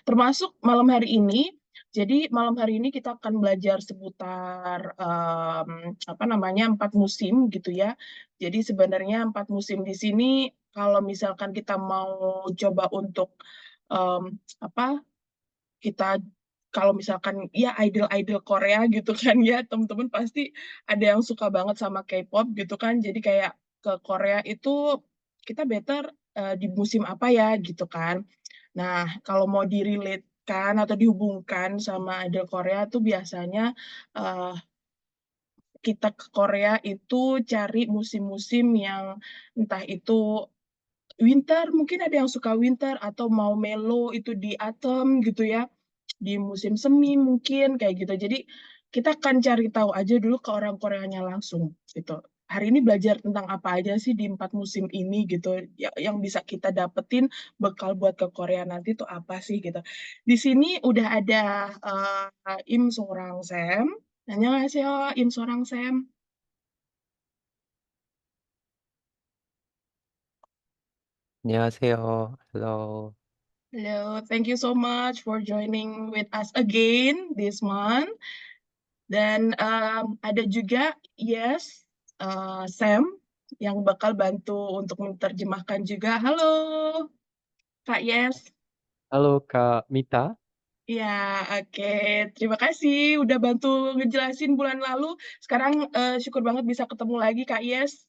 termasuk malam hari ini. Jadi malam hari ini kita akan belajar seputar apa namanya 4 musim gitu ya. Jadi sebenarnya 4 musim di sini kalau misalkan kita mau coba untuk apa kita kalau misalkan ya idol-idol Korea gitu kan ya, teman-teman pasti ada yang suka banget sama K-pop gitu kan. Jadi kayak ke Korea itu kita better, di musim apa ya gitu kan. Nah, kalau mau di-relate-kan atau dihubungkan sama idol Korea tuh biasanya, eee, kita ke Korea itu cari musim-musim yang entah itu winter, mungkin ada yang suka winter atau mau mellow itu di autumn gitu ya, di musim semi mungkin kayak gitu. Jadi kita akan cari tahu aja dulu ke orang Koreanya langsung gitu. Hari ini belajar tentang apa aja sih di 4 musim ini gitu, yang bisa kita dapetin bekal buat ke Korea nanti tuh apa sih gitu. Di sini udah ada, Im Sorang Sam. 안녕하세요, Im Sorang Sam. 안녕하세요. Hello. Hello, thank you so much for joining with us again this month. Dan ada juga Yes, Sam yang bakal bantu untuk menerjemahkan juga. Halo, Kak Yes. Halo Kak Mita. Ya, oke. Terima kasih udah bantu ngejelasin bulan lalu. Sekarang syukur banget bisa ketemu lagi, Kak Yes.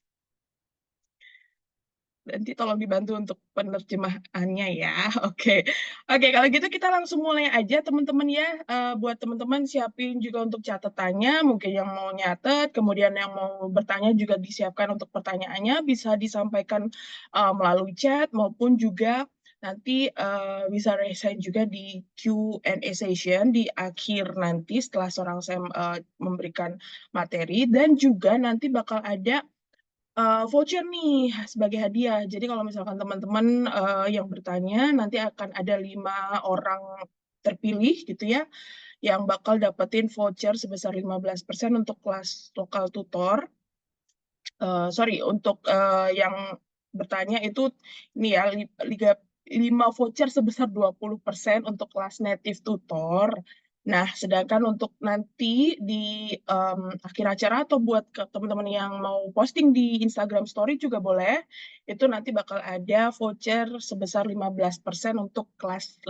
Nanti tolong dibantu untuk penerjemahannya ya. Oke. Oke, kalau gitu kita langsung mulai aja teman-teman ya. Buat teman-teman siapin juga untuk catatannya, mungkin yang mau nyatet, kemudian yang mau bertanya juga disiapkan untuk pertanyaannya, bisa disampaikan melalui chat maupun juga nanti bisa resign juga di Q&A session di akhir nanti setelah seorang saya memberikan materi, dan juga nanti bakal ada voucher nih sebagai hadiah. Jadi kalau misalkan teman-teman, yang bertanya nanti akan ada 5 orang terpilih gitu ya, yang bakal dapetin voucher sebesar 15% untuk kelas lokal tutor. Sorry untuk, yang bertanya itu ini ya, 5 voucher sebesar 20% untuk kelas native tutor. Nah, sedangkan untuk nanti di, akhir acara atau buat ke teman-teman yang mau posting di Instagram story juga boleh, itu nanti bakal ada voucher sebesar 15% untuk kelas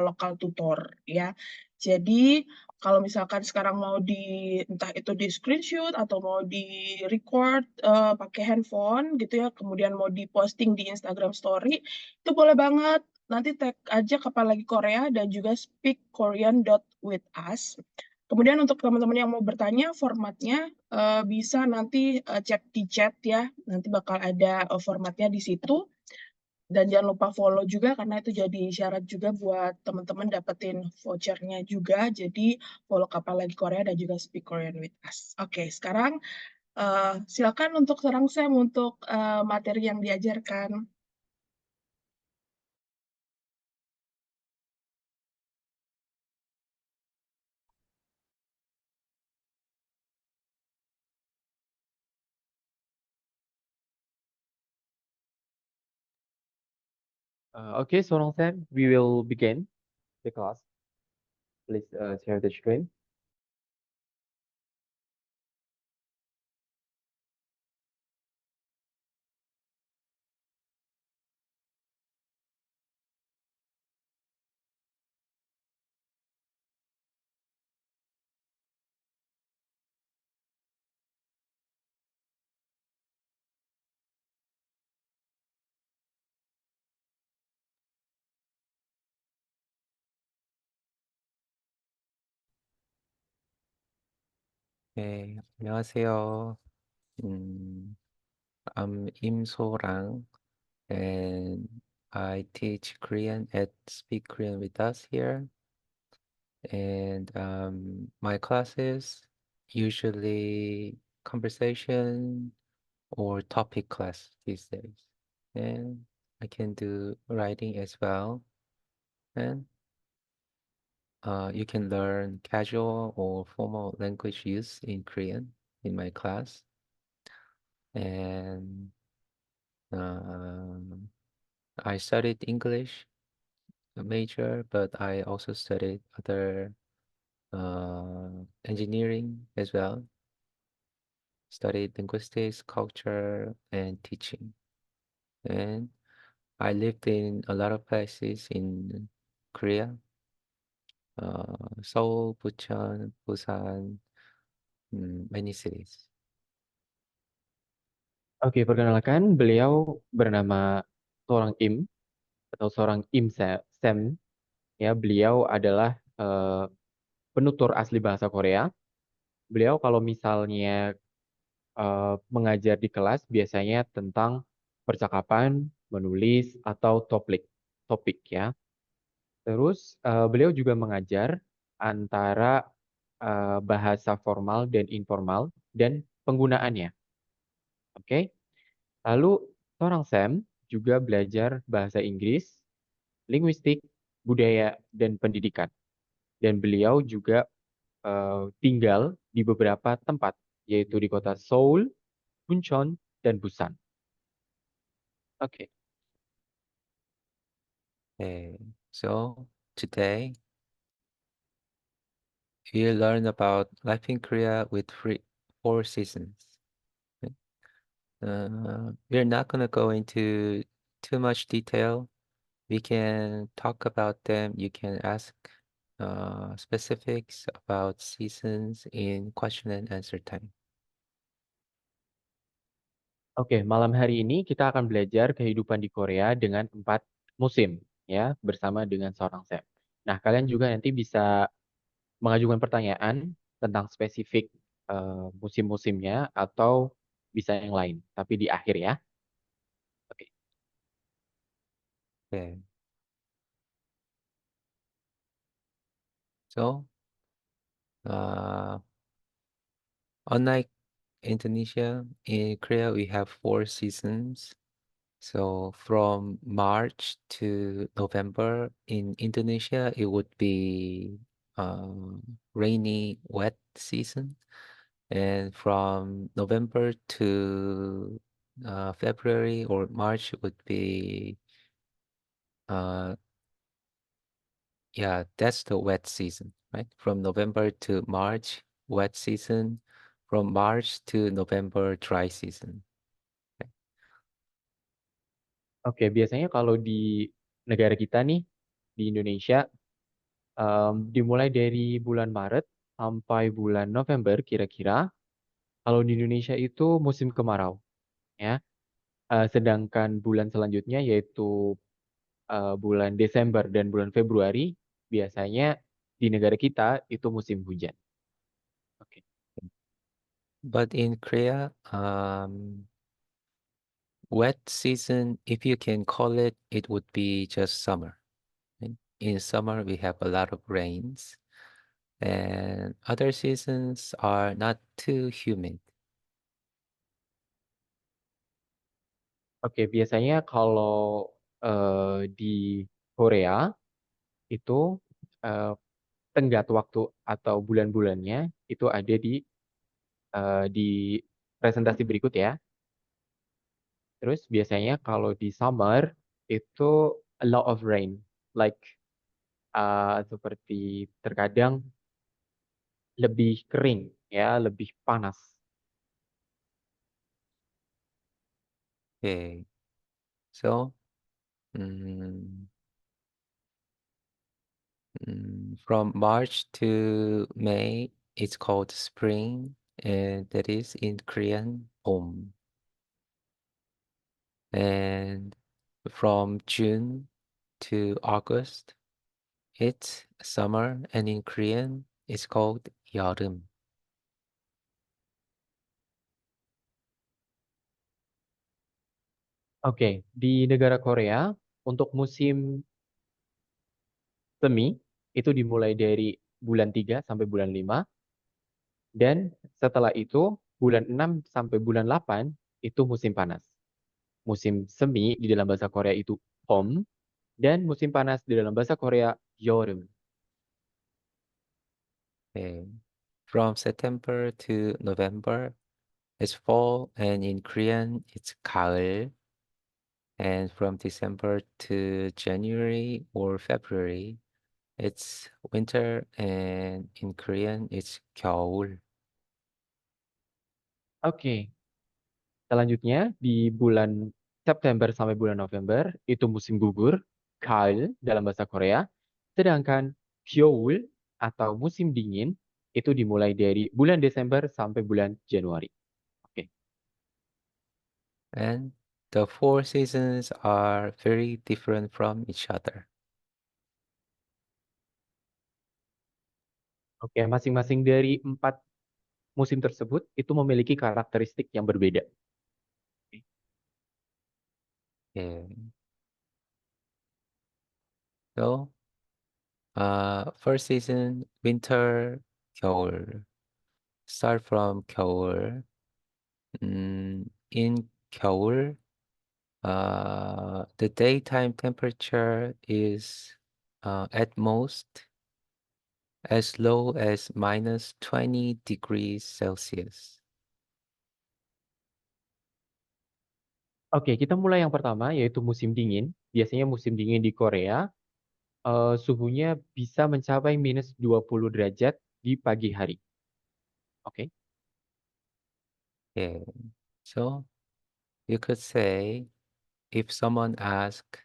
lokal tutor ya. Jadi kalau misalkan sekarang mau entah itu di-screenshot atau mau di-record, pakai handphone gitu ya, kemudian mau di-posting di Instagram story, itu boleh banget. Nanti tag aja kapan lagi Korea dan juga speakkorean.with us. Kemudian untuk teman-teman yang mau bertanya, formatnya, bisa nanti, chat di chat ya, nanti bakal ada, formatnya di situ. Dan jangan lupa follow juga karena itu jadi syarat juga buat teman-teman dapetin vouchernya juga. Jadi follow Kapal Lagi Korea dan juga Speak Korean with Us. Oke, sekarang silakan untuk Serang Sam untuk materi yang diajarkan. Okay, so now then we will begin the class. Please share the screen. Okay, 안녕하세요. 음, I'm Im So-rang, and I teach Korean at Speak Korean with Us here. And my classes usually conversation or topic class these days. And I can do writing as well. And you can learn casual or formal language use in Korean in my class. And I studied English major, but I also studied other engineering as well. Studied linguistics, culture, and teaching. And I lived in a lot of places in Korea, Seoul, Bucheon, Busan, many cities. Oke, perkenalkan beliau bernama seorang Im atau seorang Sem. Ya, beliau adalah penutur asli bahasa Korea. Beliau kalau misalnya mengajar di kelas biasanya tentang percakapan, menulis atau topik ya. Terus beliau juga mengajar antara bahasa formal dan informal dan penggunaannya. Oke. Lalu seorang Sam juga belajar bahasa Inggris, linguistik, budaya dan pendidikan. Dan beliau juga tinggal di beberapa tempat, yaitu di kota Seoul, Buncheon, dan Busan. Oke. Okay. So today we learn about life in Korea with four seasons. Okay. We're not gonna go into too much detail. We can talk about them. You can ask specifics about seasons in question and answer time. Oke, malam hari ini kita akan belajar kehidupan di Korea dengan 4 musim, ya, bersama dengan seorang Sam. Nah, kalian juga nanti bisa mengajukan pertanyaan tentang spesifik musim-musimnya atau bisa yang lain, tapi di akhir ya. Oke. Okay. So, unlike Indonesia, in Korea we have four seasons. So from March to November in Indonesia, it would be rainy, wet season. And from November to February or March would be uh, yeah, that's the wet season, right? From November to March, wet season. From March to November, dry season. Oke, biasanya kalau di negara kita nih, di Indonesia, dimulai dari bulan Maret sampai bulan November kira-kira. Kalau di Indonesia itu musim kemarau, ya. Sedangkan bulan selanjutnya yaitu bulan Desember dan bulan Februari biasanya di negara kita itu musim hujan. Oke. But in Korea, wet season, if you can call it, it would be just summer. Right? In summer, we have a lot of rains, and other seasons are not too humid. Oke, biasanya kalau di Korea itu eh, tenggat waktu atau bulan-bulannya itu ada di presentasi berikut ya. Terus biasanya kalau di summer itu a lot of rain, like seperti terkadang lebih kering ya, lebih panas. Okay, so mm, from March to May, it's called spring, and that is in Korean, 봄. And from June to August, it's summer, and in Korean, it's called 여름. Oke, di negara Korea untuk musim semi itu dimulai dari bulan 3 sampai bulan 5 dan setelah itu bulan 6 sampai bulan 8 itu musim panas. Musim semi di dalam bahasa Korea itu 봄 dan musim panas di dalam bahasa Korea 여름. Okay. From September to November, it's fall, and in Korean, it's 가을. And from December to January or February, it's winter, and in Korean, it's 겨울. Oke, selanjutnya di bulan September sampai bulan November itu musim gugur, 가을 dalam bahasa Korea. Sedangkan 겨울 atau musim dingin itu dimulai dari bulan Desember sampai bulan Januari. Oke. And the four seasons are very different from each other. Oke, masing-masing dari 4 musim tersebut itu memiliki karakteristik yang berbeda. Oke. Yeah. So, first season, winter, 겨울. Start from 겨울. In 겨울, the daytime temperature is at most as low as minus 20 degrees Celsius. Oke, kita mulai yang pertama yaitu musim dingin. Biasanya musim dingin di Korea suhunya bisa mencapai minus 20 derajat di pagi hari. Oke. Yeah. So you could say, if someone asks,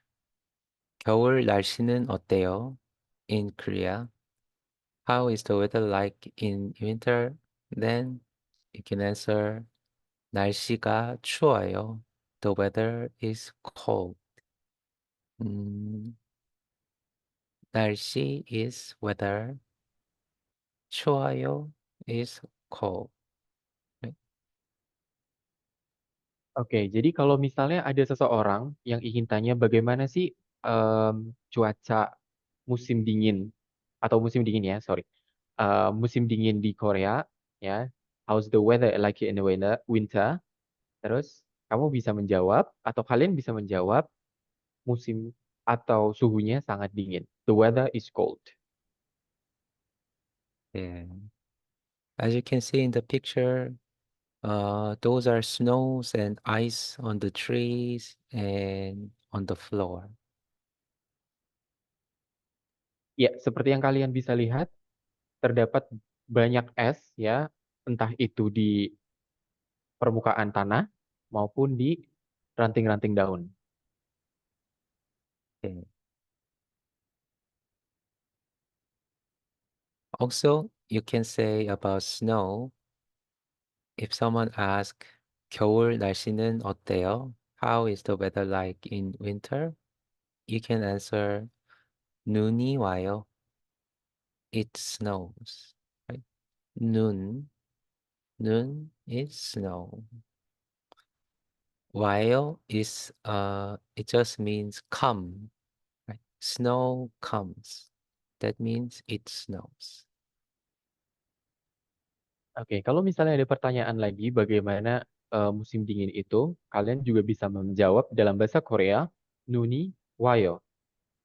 겨울 날씨는 어때요? In Korea, how is the weather like in winter? Then you can answer, 날씨가 추워요. The weather is cold. 음, 날씨 is weather. 추워요 is cold. Right? Oke, jadi kalau misalnya ada seseorang yang ingin tanya bagaimana sih cuaca musim dingin atau musim dingin ya, sorry, musim dingin di Korea ya, how's the weather like in the winter? Terus kamu bisa menjawab atau kalian bisa menjawab musim atau suhunya sangat dingin. The weather is cold. Yeah. As you can see in the picture, those are snows and ice on the trees and on the floor. Ya, seperti yang kalian bisa lihat, terdapat banyak es ya, entah itu di permukaan tanah maupun di ranting-ranting daun. Yeah. Also, you can say about snow, if someone asks, 겨울 날씨는 어때요? How is the weather like in winter? You can answer, 눈이 와요. It snows. Right? 눈, 눈 is snow. 와요 is it just means come. Right? Snow comes. That means it snows. Oke, kalau misalnya ada pertanyaan lagi bagaimana musim dingin itu, kalian juga bisa menjawab dalam bahasa Korea, nuni wayo,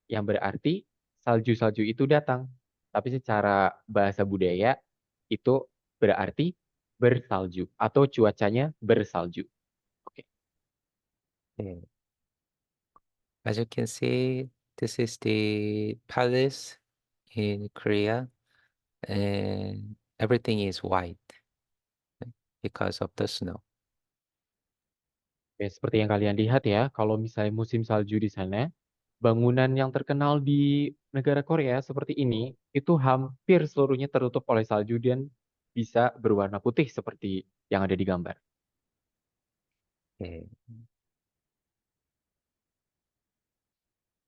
yang berarti salju-salju itu datang. Tapi secara bahasa budaya itu berarti bersalju atau cuacanya bersalju. Oke. Yeah. As you can see, this is the palace in Korea, and everything is white, right, because of the snow. Oke, seperti yang kalian lihat ya, kalau misalnya musim salju di sana, bangunan yang terkenal di negara Korea seperti ini, itu hampir seluruhnya tertutup oleh salju dan bisa berwarna putih seperti yang ada di gambar. Yeah.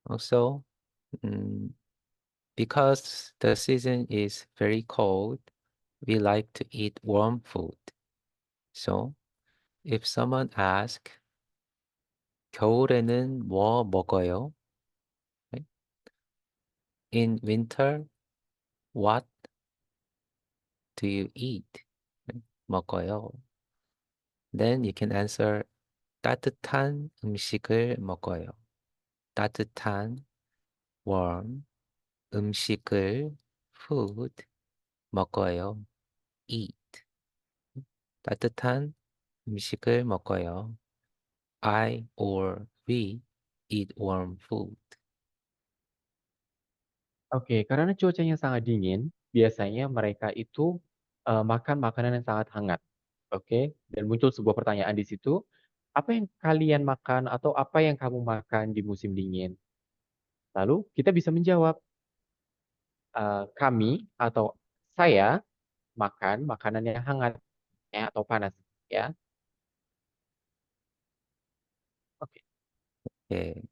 Also, mm, because the season is very cold, we like to eat warm food. So, if someone asks, 겨울에는 뭐 먹어요? Right? In winter, what do you eat? Right? 먹어요. Then you can answer, 따뜻한 음식을 먹어요. 따뜻한 warm 음식을 food 먹어요. eat. 따뜻한 음식을 먹어요. I or we eat warm food? Oke, karena cuacanya sangat dingin, biasanya mereka itu makan makanan yang sangat hangat. Oke, dan muncul sebuah pertanyaan di situ, apa yang kalian makan atau apa yang kamu makan di musim dingin? Lalu kita bisa menjawab, kami atau saya makan makanan yang hangat ya atau panas ya. Oke. Okay.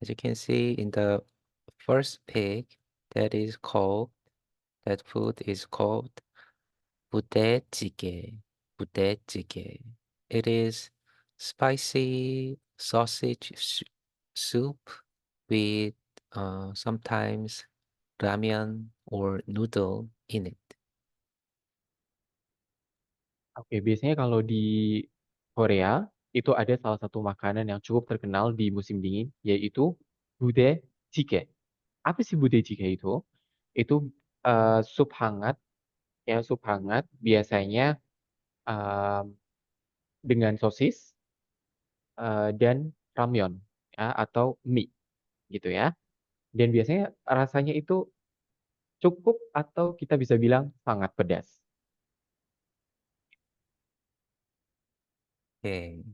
As you can see in the first pig, that food is called 부대찌개. 부대찌개. It is spicy sausage soup with sometimes ramen or noodle in it. Oke, biasanya kalau di Korea itu ada salah satu makanan yang cukup terkenal di musim dingin yaitu budae-jjigae. Apa sih budae-jjigae itu? Itu sup hangat ya, sup hangat biasanya em, dengan sosis dan ramyeon ya atau mie gitu ya. Dan biasanya rasanya itu cukup atau kita bisa bilang sangat pedas. Okay.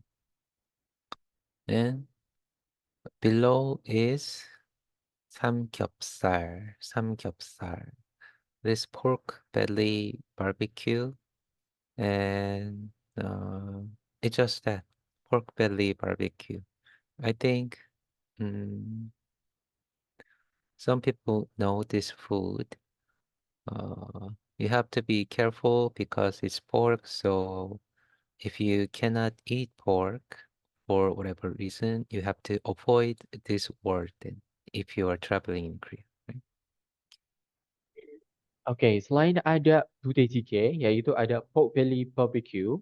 Then below is 삼겹살. 삼겹살. This pork belly barbecue and it's just that pork belly barbecue. I think mm, some people know this food. You have to be careful because it's pork, so if you cannot eat pork for whatever reason, you have to avoid this word then if you are traveling in Korea, right? Oke, selain ada budae-jjigae yaitu ada pork belly barbecue,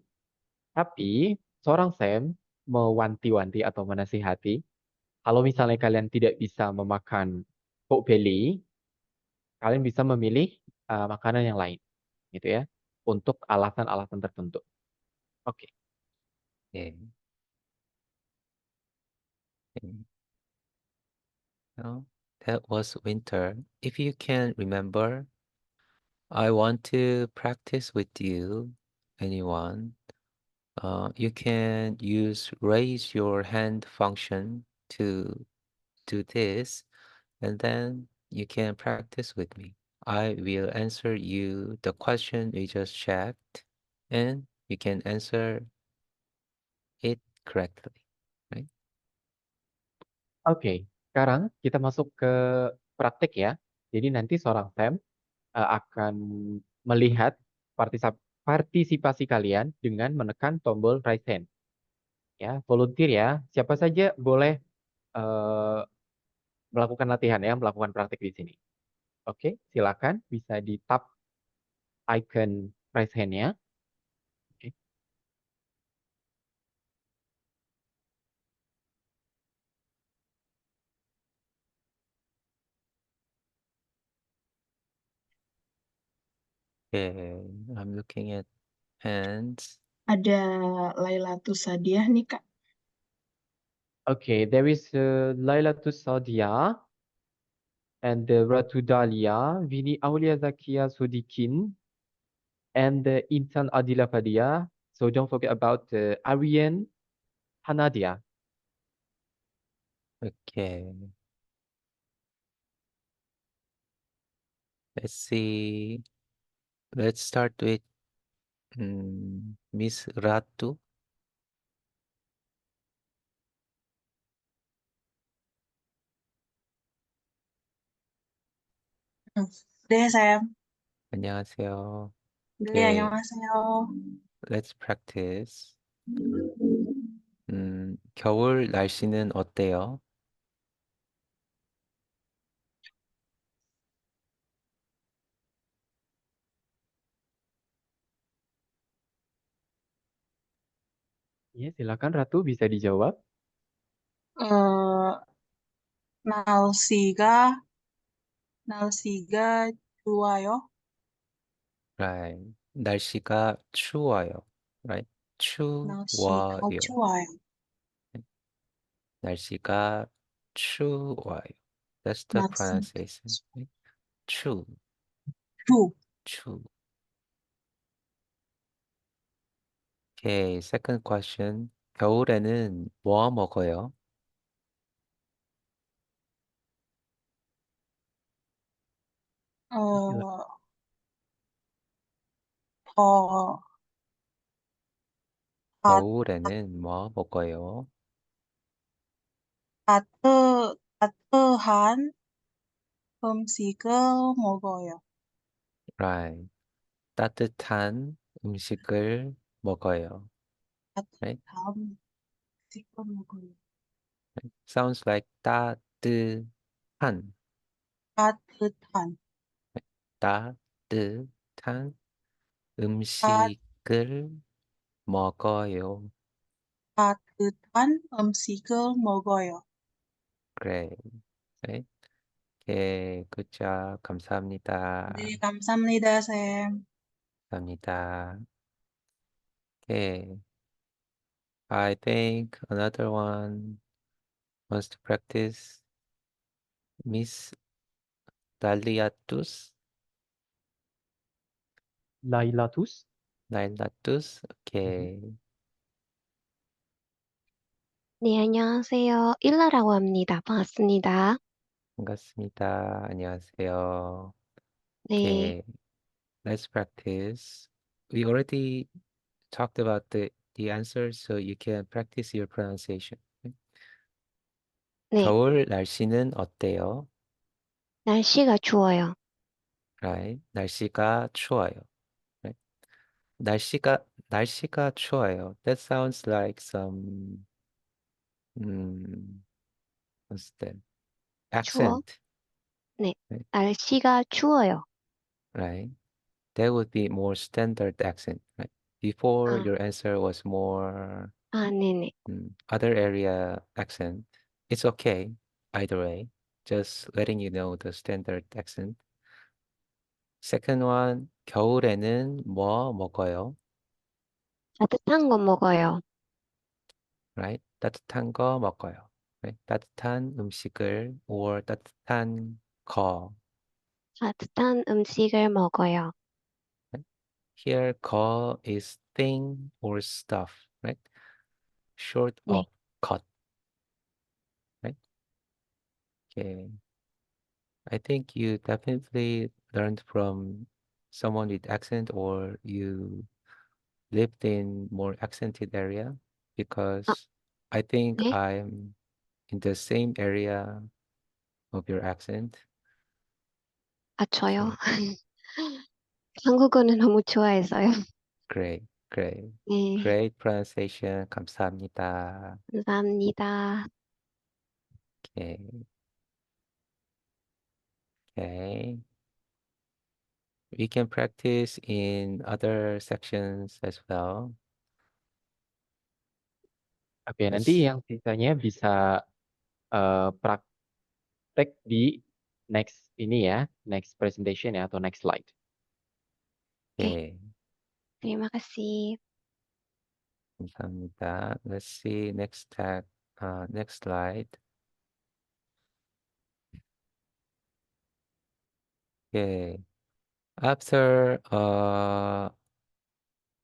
tapi seorang Sam mewanti-wanti atau menasihati kalau misalnya kalian tidak bisa memakan pork belly, kalian bisa memilih makanan yang lain, gitu ya, untuk alasan-alasan tertentu. Oke, Yeah. Okay. Well, that was winter. If you can remember, I want to practice with you, anyone. You can use raise your hand function to do this, and then you can practice with me. I will answer you the question we just checked, and you can answer it correctly, right? oke. Sekarang kita masuk ke praktek ya. Jadi nanti seorang Sam akan melihat partisipasi kalian dengan menekan tombol raise hand. Ya, volunteer ya. Siapa saja boleh eh, melakukan latihan ya, melakukan praktik di sini. Oke, silakan bisa di tap icon raise hand-nya. Oke. Okay, I'm looking at hands. Ada Lailatus Sadiah nih, Kak. Okay, there is Lailatus Sadia and Ratu Dalia, Vini Aulia Zakia Sodikin, and Intan Adila Fadia. So don't forget about Aryan Hanadia. Okay, let's see. Let's start with Miss Ratu. 네, Sam. 안녕하세요. 네, Okay, 안녕하세요. let's practice. 겨울 날씨는 어때요? Ya, silakan Ratu bisa dijawab. 어, 날씨가, 날씨가 좋아요. Right. 날씨가 추워요. Right? 날씨가 추워요. 좋아요. 날씨가 추워요. That's the 날씨 pronunciation. right? 추, 추. 추. Okay, second question. 겨울에는 뭐 먹어요? 어, 더, 다, 겨울에는 뭐 먹어요? 따뜻한 음식을 먹어요. Right. 따뜻한 음식을 먹어요. Right? 따뜻한 음식을 먹어요. Sounds like 따뜻한, 따뜻한, 따뜻한 따, 음식을 먹어요. 따뜻한 음식을 먹어요. Great. Right? Okay, good job. 감사합니다. 네, 감사합니다, 쌤. 감사합니다. Okay. I think another one wants to practice Miss Daliatus. Lailatus. Lailatus. Okay. 네, 안녕하세요. 일라라고 합니다. 반갑습니다. 반갑습니다. 안녕하세요. 네, Okay, let's practice. We already talked about the answers, so you can practice your pronunciation. 네, 겨울 날씨는 어때요? 날씨가 추워요. Right? 날씨가 추워요. Right? 날씨가 추워요. That sounds like some what's that? 추워? Accent, 네, right? 날씨가 추워요. Right? That would be more standard accent, right? Before 아, your answer was more 네네. other area accent. It's okay, either way. Just letting you know the standard accent. Second one, 겨울에는 뭐 먹어요? 따뜻한 거 먹어요. Right? 따뜻한 거 먹어요. Right? 따뜻한 음식을 or 따뜻한 거. 따뜻한 음식을 먹어요. Right? Here, 거 is thing or stuff, right? Short 네, of cut, right? Okay. I think you definitely learned from someone with accent or you lived in more accented area 아, because I think 네? I'm in the same area of your accent. 저요? Okay, 한국어는 너무 좋아해서요. great, great, 네, great pronunciation. 감사합니다. 감사합니다. Okay, okay. We can practice in other sections as well. Oke, nanti Let's, yang sisanya bisa praktek di next ini ya, next presentation ya atau next slide. Oke, okay, terima kasih. 감사합니다. Let's see next slide. Okay. After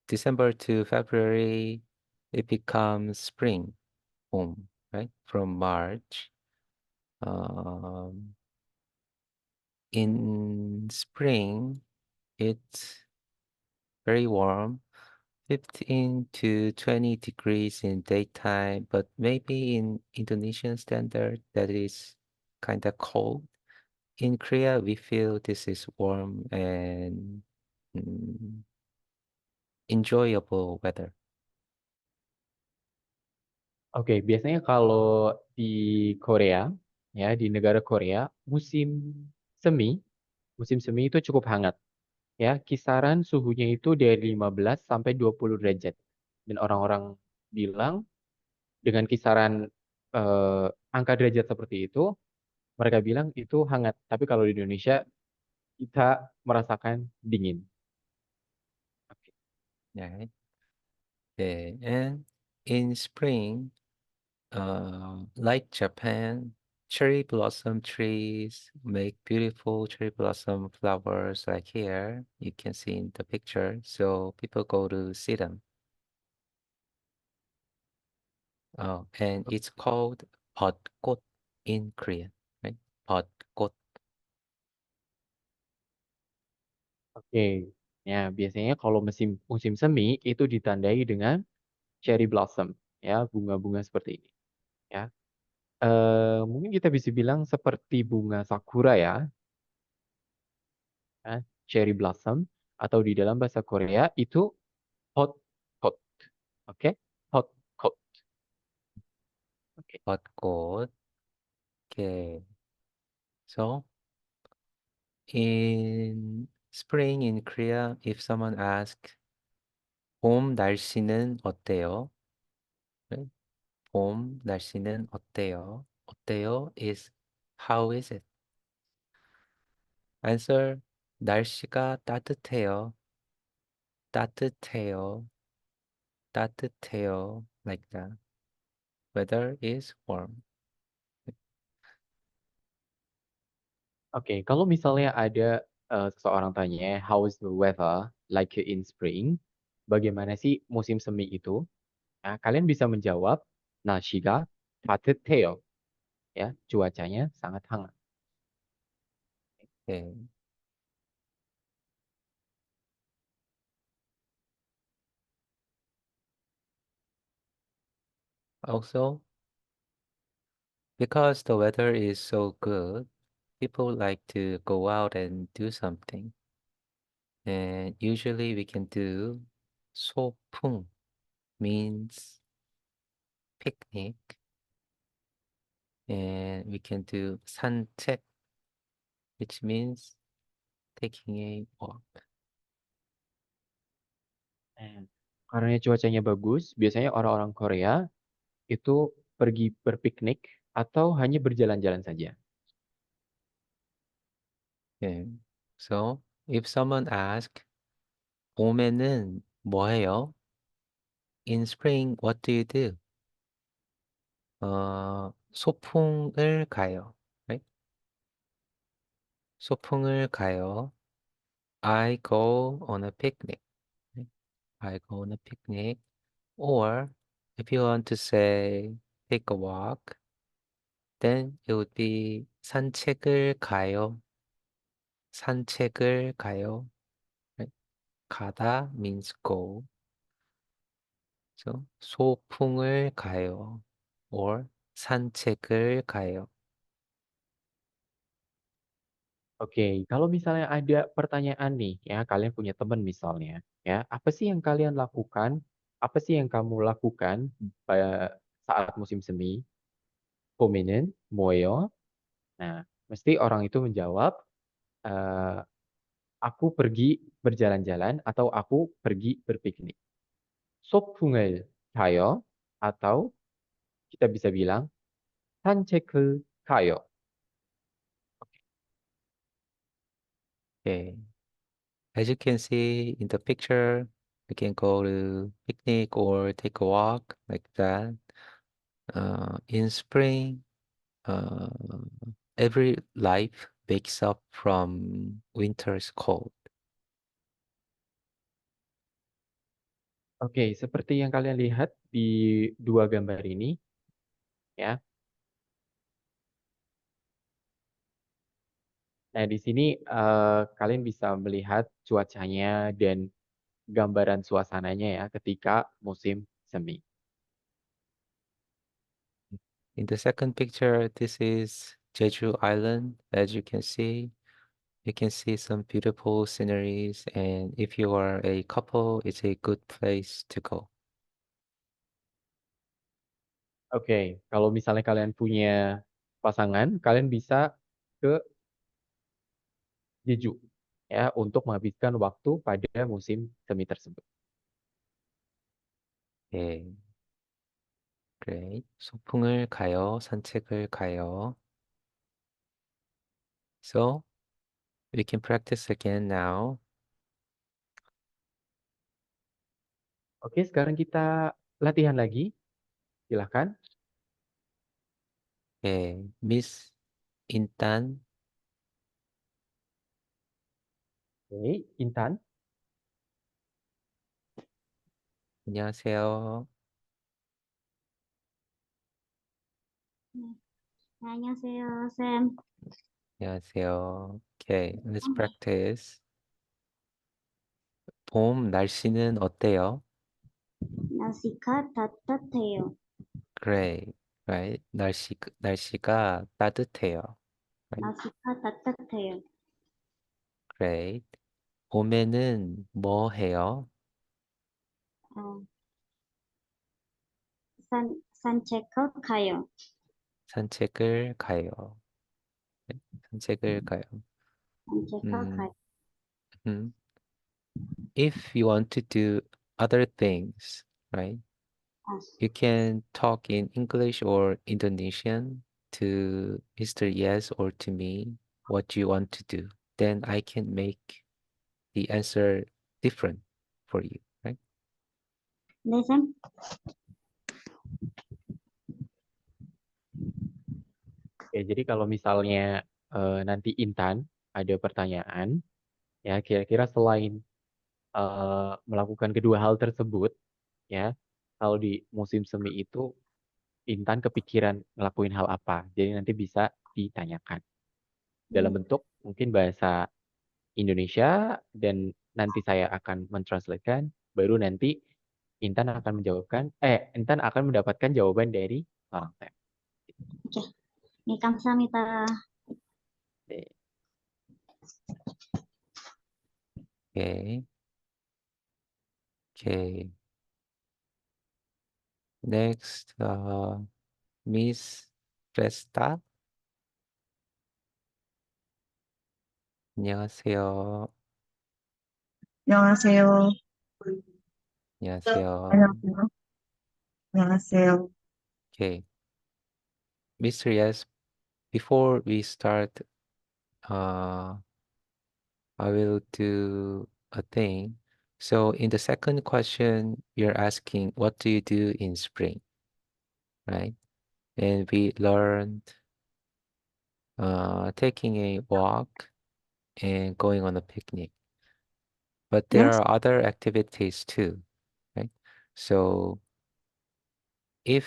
December to February, it becomes spring, right? From March. In spring, it's very warm, 15 to 20 degrees in daytime, but maybe in Indonesian standard, that is kind of cold. In Korea, we feel this is warm and mm, enjoyable weather. Oke, biasanya kalau di Korea, ya di negara Korea, semi, musim semi itu cukup hangat. Ya, kisaran suhunya itu dari 15 sampai 20 derajat. Dan orang-orang bilang dengan kisaran angka derajat seperti itu, mereka bilang itu hangat. Tapi kalau di Indonesia, kita merasakan dingin. Right? Yeah. And in spring, like Japan, cherry blossom trees make beautiful cherry blossom flowers like here. You can see in the picture. So people go to see them. And it's called 벚꽃 in Korean, right? 벚꽃. Oke. Ya, biasanya kalau musim musim semi itu ditandai dengan cherry blossom, ya, bunga-bunga seperti ini, ya. Mungkin kita bisa bilang seperti bunga sakura ya, cherry blossom atau di dalam bahasa Korea itu hot hot, oke? Hot hot. Oke. 벚꽃. Okay. So in spring in Korea, if someone asks, 봄 날씨는 어때요? Right? 봄 날씨는 어때요? 어때요 is how is it? Answer, 날씨가 따뜻해요. 따뜻해요. 따뜻해요. Like that. Weather is warm. Oke, kalau misalnya ada seseorang tanya, how is the weather like in spring? Bagaimana sih musim semi itu? Nah, kalian bisa menjawab, 날씨가 따뜻해요. Ya, cuacanya sangat hangat. Okay. Also, because the weather is so good, people like to go out and do something. And usually we can do 소풍 means picnic. And we can do 산책, which means taking a walk. Karena cuacanya bagus, biasanya orang-orang Korea itu pergi berpiknik atau hanya berjalan-jalan saja. Okay. So if someone asks, 봄에는 뭐 해요? In spring, what do you do? 소풍을 가요. Right? 소풍을 가요. I go on a picnic. Right? I go on a picnic. Or if you want to say take a walk, then it would be 산책을 가요. 산책을 가요. Right? 가다 means go. So 소풍을 가요. Or 산책을 가요. Oke, kalau misalnya ada pertanyaan nih, ya, kalian punya teman misalnya, ya, apa sih yang kalian lakukan? Apa sih yang kamu lakukan saat musim semi? 봄에는 뭐예요? Nah, mesti orang itu menjawab, eh, aku pergi berjalan-jalan atau aku pergi berpiknik. 소풍을 가요 atau kita bisa bilang 산책을 가요. Okay. As you can see in the picture, we can go to picnic or take a walk like that. In spring, uh, every life wakes up from winter's cold. Oke, seperti yang kalian lihat di dua gambar ini, ya. Nah, di sini kalian bisa melihat cuacanya dan gambaran suasananya ya ketika musim semi. In the second picture, this is Jeju Island. As you can see some beautiful sceneries, and if you are a couple, it's a good place to go. Oke, kalau misalnya kalian punya pasangan, kalian bisa ke Jeju ya untuk menghabiskan waktu pada musim semi tersebut. Okay, great. 소풍을 가요, 산책을 가요. So we can practice again now. Oke, sekarang kita latihan lagi. Silahkan. 예, Miss Intan. Oke, Intan. 안녕하세요. 안녕하세요, 쌤. 안녕하세요. Okay, let's practice. 봄 날씨는 어때요? 날씨가 따뜻해요. Great, right? 날씨가 따뜻해요. Right? 날씨가 따뜻해요. Great. 봄에는 뭐 해요? 어, 산책을 가요. 산책을 가요. 네, 산책을 가요. 산책을 가요. 음. If you want to do other things, right? 아, You can talk in English or Indonesian to Mr. Yes or to me what you want to do. Then I can make the answer different for you, right? 네, 쌤. Oke, jadi kalau misalnya nanti Intan ada pertanyaan, ya kira-kira selain melakukan kedua hal tersebut, ya kalau di musim semi itu Intan kepikiran ngelakuin hal apa, jadi nanti bisa ditanyakan dalam bentuk mungkin bahasa Indonesia dan nanti saya akan mentranslatekan, baru nanti Intan akan Intan akan mendapatkan jawaban dari orang saya. 오케이. 네, 감사합니다. Oke. Okay. Okay. Next, Miss Presta. 안녕하세요. 안녕하세요. 안녕하세요. 안녕하세요. 안녕하세요. Okay. Mr. Yes, before we start, I will do a thing. So in the second question, you're asking, what do you do in spring? Right? And we learned taking a walk and going on a picnic. But there Yes. are other activities too, right? So if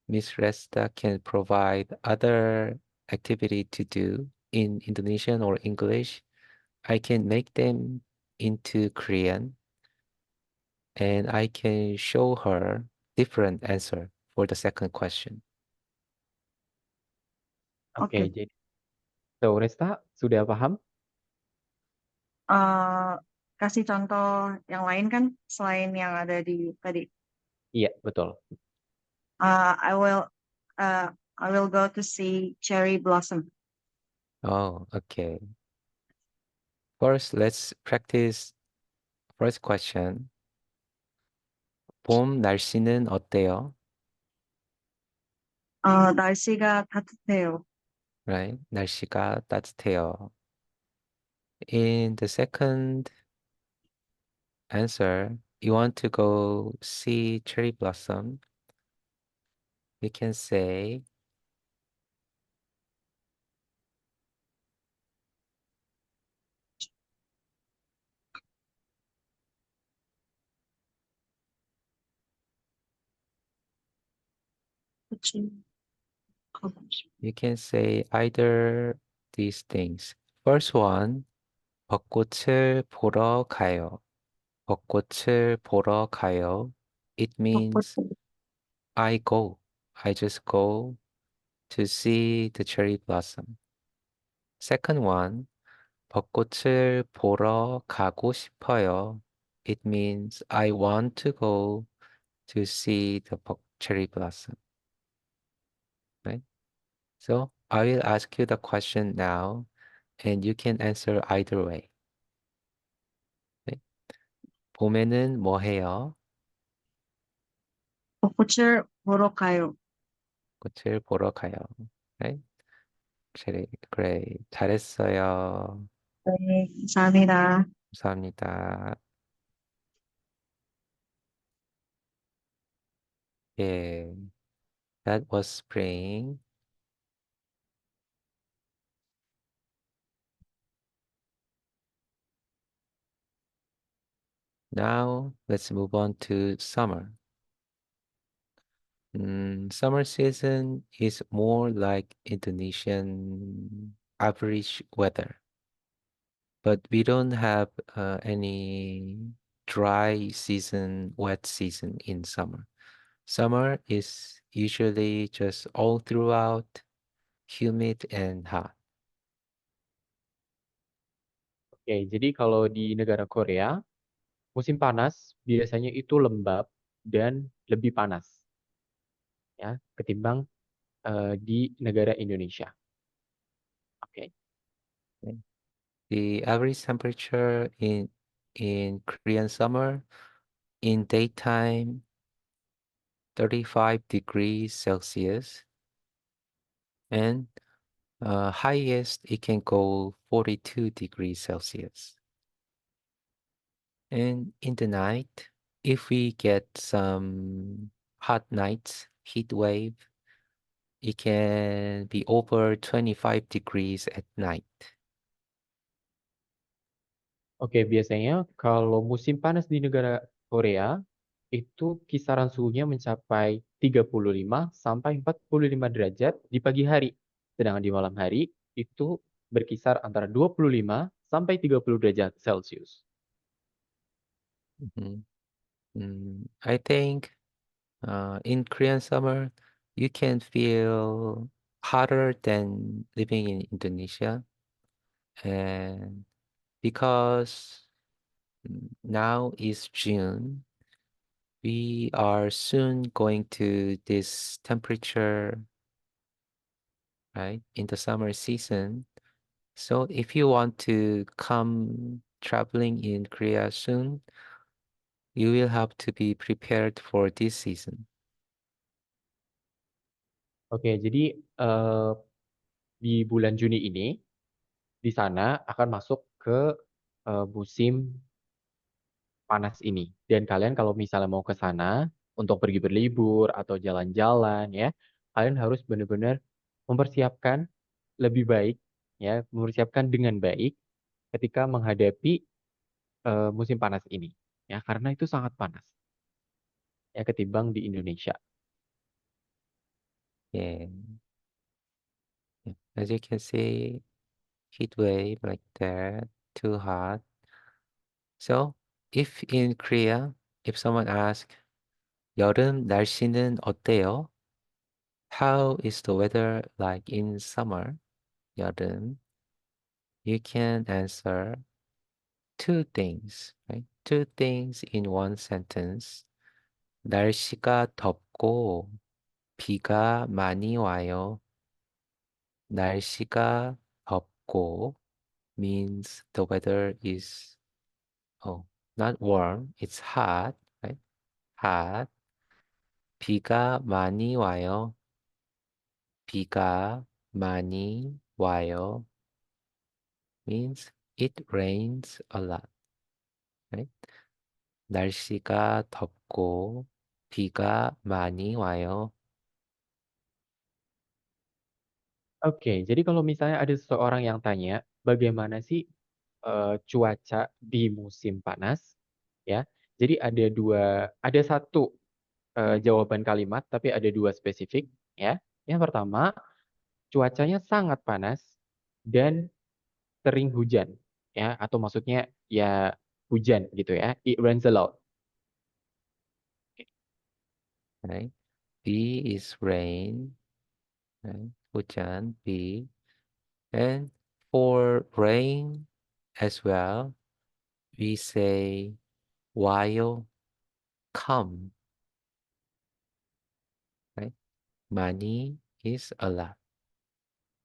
Miss Resta can provide other activity to do in Indonesian or English, I can make them into Korean and I can show her different answer for the second question. Oke, Oke. jadi so Resta sudah paham? Kasih contoh yang lain kan selain yang ada di tadi. Iya, betul. I will go to see cherry blossom. Oh, okay. First, let's practice first question. 봄 날씨는 어때요? 날씨가 따뜻해요. Right? 날씨가 따뜻해요. In the second answer, you want to go see cherry blossom. You can say, 그치. you can say either these things. First one, 벚꽃을 보러 가요. 벚꽃을 보러 가요. It means I go. I just go to see the cherry blossom. Second one, 벚꽃을 보러 가고 싶어요. It means I want to go to see the cherry blossom. Right? So I will ask you the question now, and you can answer either way. 네. 봄에는 뭐 해요? 벚꽃을 보러 가요. 꽃을 보러 가요. Right? 그래, 잘했어요. 네, 감사합니다. 감사합니다. 예. That was spring. Now let's move on to summer. Summer season is more like Indonesian average weather, but we don't have any dry season, wet season in summer. Summer is usually just all throughout, humid and hot. Oke, jadi kalau di negara Korea, musim panas biasanya itu lembab dan lebih panas ya ketimbang di negara Indonesia. Oke. Okay. The average temperature in Korean summer in daytime 35 degrees Celsius and highest it can go 42 degrees Celsius. And in the night, if we get some hot nights, heat wave, it can be over 25 degrees at night. Oke, biasanya kalau musim panas di negara Korea itu kisaran suhunya mencapai 35 sampai 45 derajat di pagi hari. Sedangkan di malam hari itu berkisar antara 25 sampai 30 derajat Celcius. Mhm. I think in Korean summer, you can feel hotter than living in Indonesia. And because now is June, we are soon going to this temperature, right, in the summer season. So if you want to come traveling in Korea soon, you will have to be prepared for this season. Oke, jadi di bulan Juni ini di sana akan masuk ke musim panas ini. Dan kalian kalau misalnya mau ke sana untuk pergi berlibur atau jalan-jalan ya, kalian harus benar-benar mempersiapkan lebih baik ya, mempersiapkan dengan baik ketika menghadapi musim panas ini ya, karena itu sangat panas ya ketimbang di Indonesia. Yeah. As you can see, heat wave like that, too hot. So if in Korea, if someone asks, 여름 날씨는 어때요? How is the weather like in summer, 여름? You can answer two things, right? Two things in one sentence. 날씨가 덥고 비가 많이 와요. 날씨가 덥고 means the weather is not warm, it's hot, right? hot. 비가 많이 와요. 비가 많이 와요 means it rains a lot, right? 날씨가 덥고 비가 많이 와요. Oke, jadi kalau misalnya ada seseorang yang tanya, bagaimana sih cuaca di musim panas, ya? Jadi ada satu jawaban kalimat, tapi ada dua spesifik, ya. Yang pertama, cuacanya sangat panas dan sering hujan, ya, atau maksudnya ya hujan gitu ya. It rains a lot. Right? B is rain, right? hujan, B. And for rain as well, we say 와요, come, right? 많이 is a lot,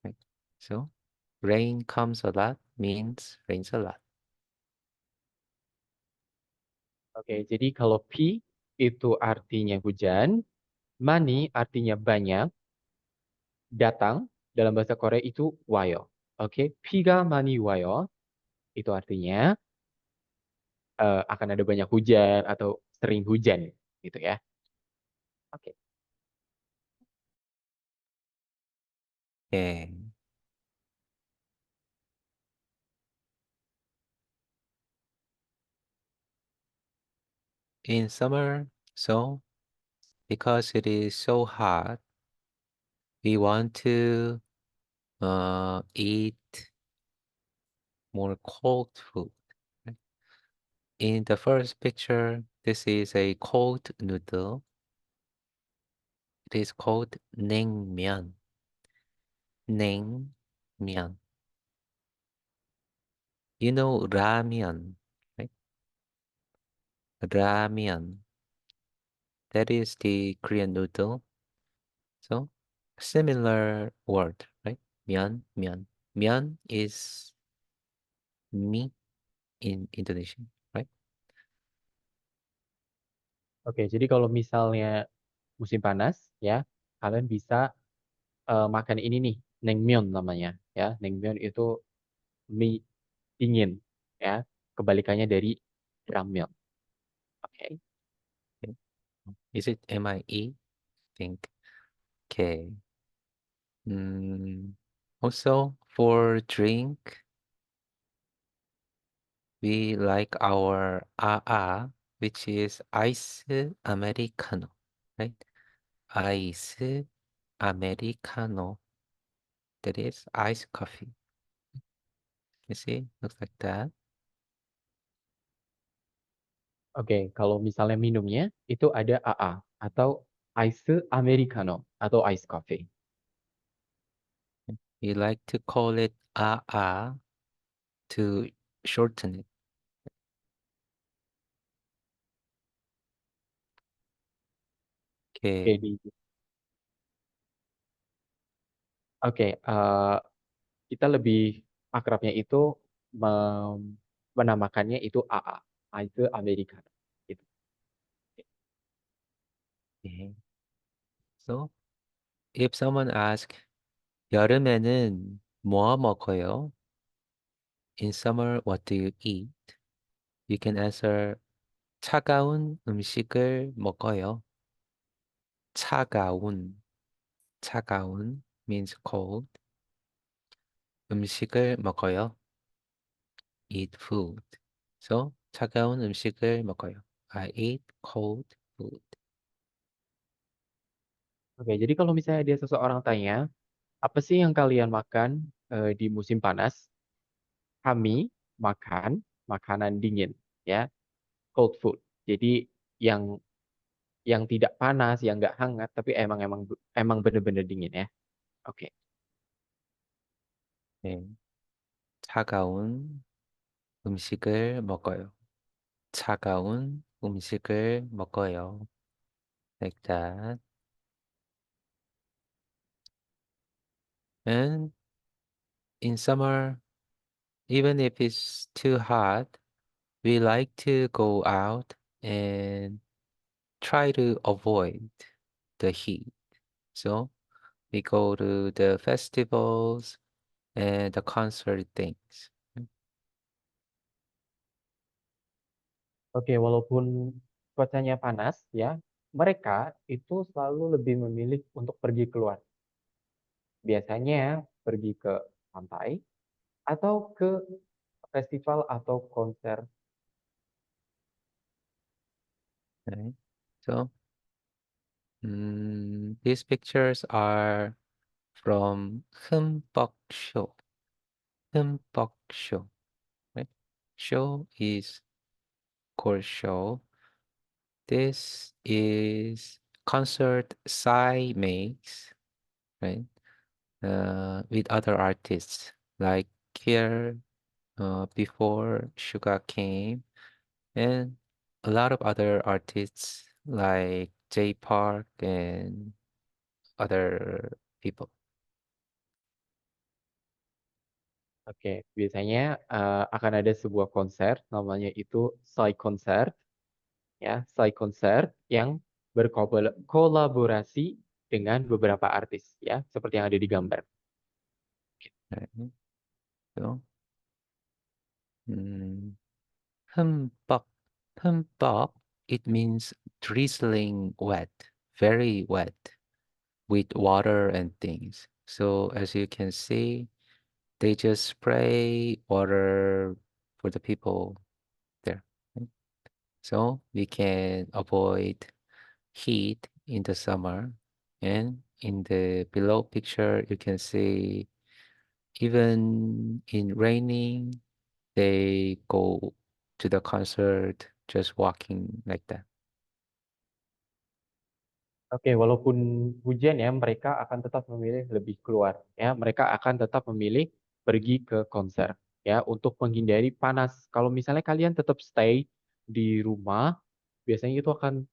right? So rain comes a lot means rains a lot. Oke, jadi kalau P itu artinya hujan, mani artinya banyak, datang dalam bahasa Korea itu wayo. Oke, piga mani wayo itu artinya akan ada banyak hujan atau sering hujan gitu ya. Oke. Okay. In summer, so because it is so hot, we want to eat more cold food. Right? In the first picture, this is a cold noodle. It is called 냉면. 냉면. You know ramen, right? Ramen. That is the Korean noodle. So similar word, right? 면, 면. 면 is mie in Indonesian, right? Oke, jadi kalau misalnya musim panas ya, kalian bisa makan ini nih, naengmyeon namanya ya. Naengmyeon itu mie dingin ya, kebalikannya dari ramyeon. Oke. Okay. Is it M-I-E? Think. Okay. Also, for drink, we like our AA, which is ice americano, right? Ice americano. That is iced coffee. You see, looks like that. Oke, kalau misalnya minumnya itu ada AA atau ice americano atau ice coffee. We like to call it AA to shorten it. Oke, Okay. kita lebih akrabnya itu menamakannya itu AA, ice americano. Gitu. Okay. So, if someone asks, 여름에는 뭐 먹어요? In summer, what do you eat? You can answer, 차가운 음식을 먹어요. 차가운, 차가운 means cold. 음식을 먹어요. Eat food. So, 차가운 음식을 먹어요. I eat cold food. Oke, jadi kalau misalnya dia seseorang tanya, apa sih yang kalian makan di musim panas? Kami makan makanan dingin, ya, cold food. Jadi yang tidak panas, yang nggak hangat, tapi emang bener-bener dingin ya. Oke. 네. 차가운 음식을 먹어요. 차가운 음식을 먹어요. Like that. And in summer, even if it's too hot, we like to go out and try to avoid the heat. So we go to the festivals and the concert things. Oke, walaupun cuacanya panas ya, mereka itu selalu lebih memilih untuk pergi keluar. Biasanya pergi ke pantai atau ke festival atau konser. Right? So these pictures are from 흠뻑 show. 흠뻑 show. Right? Show is core show. This is concert Psy makes, right? With other artists like here before Suga came, and a lot of other artists like J Park and other people. Oke, biasanya akan ada sebuah konser namanya itu Psy Concert ya, Psy Concert yang berkolaborasi dengan beberapa artis ya, seperti yang ada di gambar. Right? So, 흠뻑, 흠뻑, it means drizzling wet, very wet, with water and things. So as you can see, they just spray water for the people there. Right? So we can avoid heat in the summer. And in the below picture, you can see even in raining, they go to the concert just walking like that. Oke, walaupun hujan ya, mereka akan tetap memilih lebih keluar. Ya, mereka akan tetap memilih pergi ke konser. Ya, untuk menghindari panas. Kalau misalnya kalian tetap stay di rumah, biasanya itu akan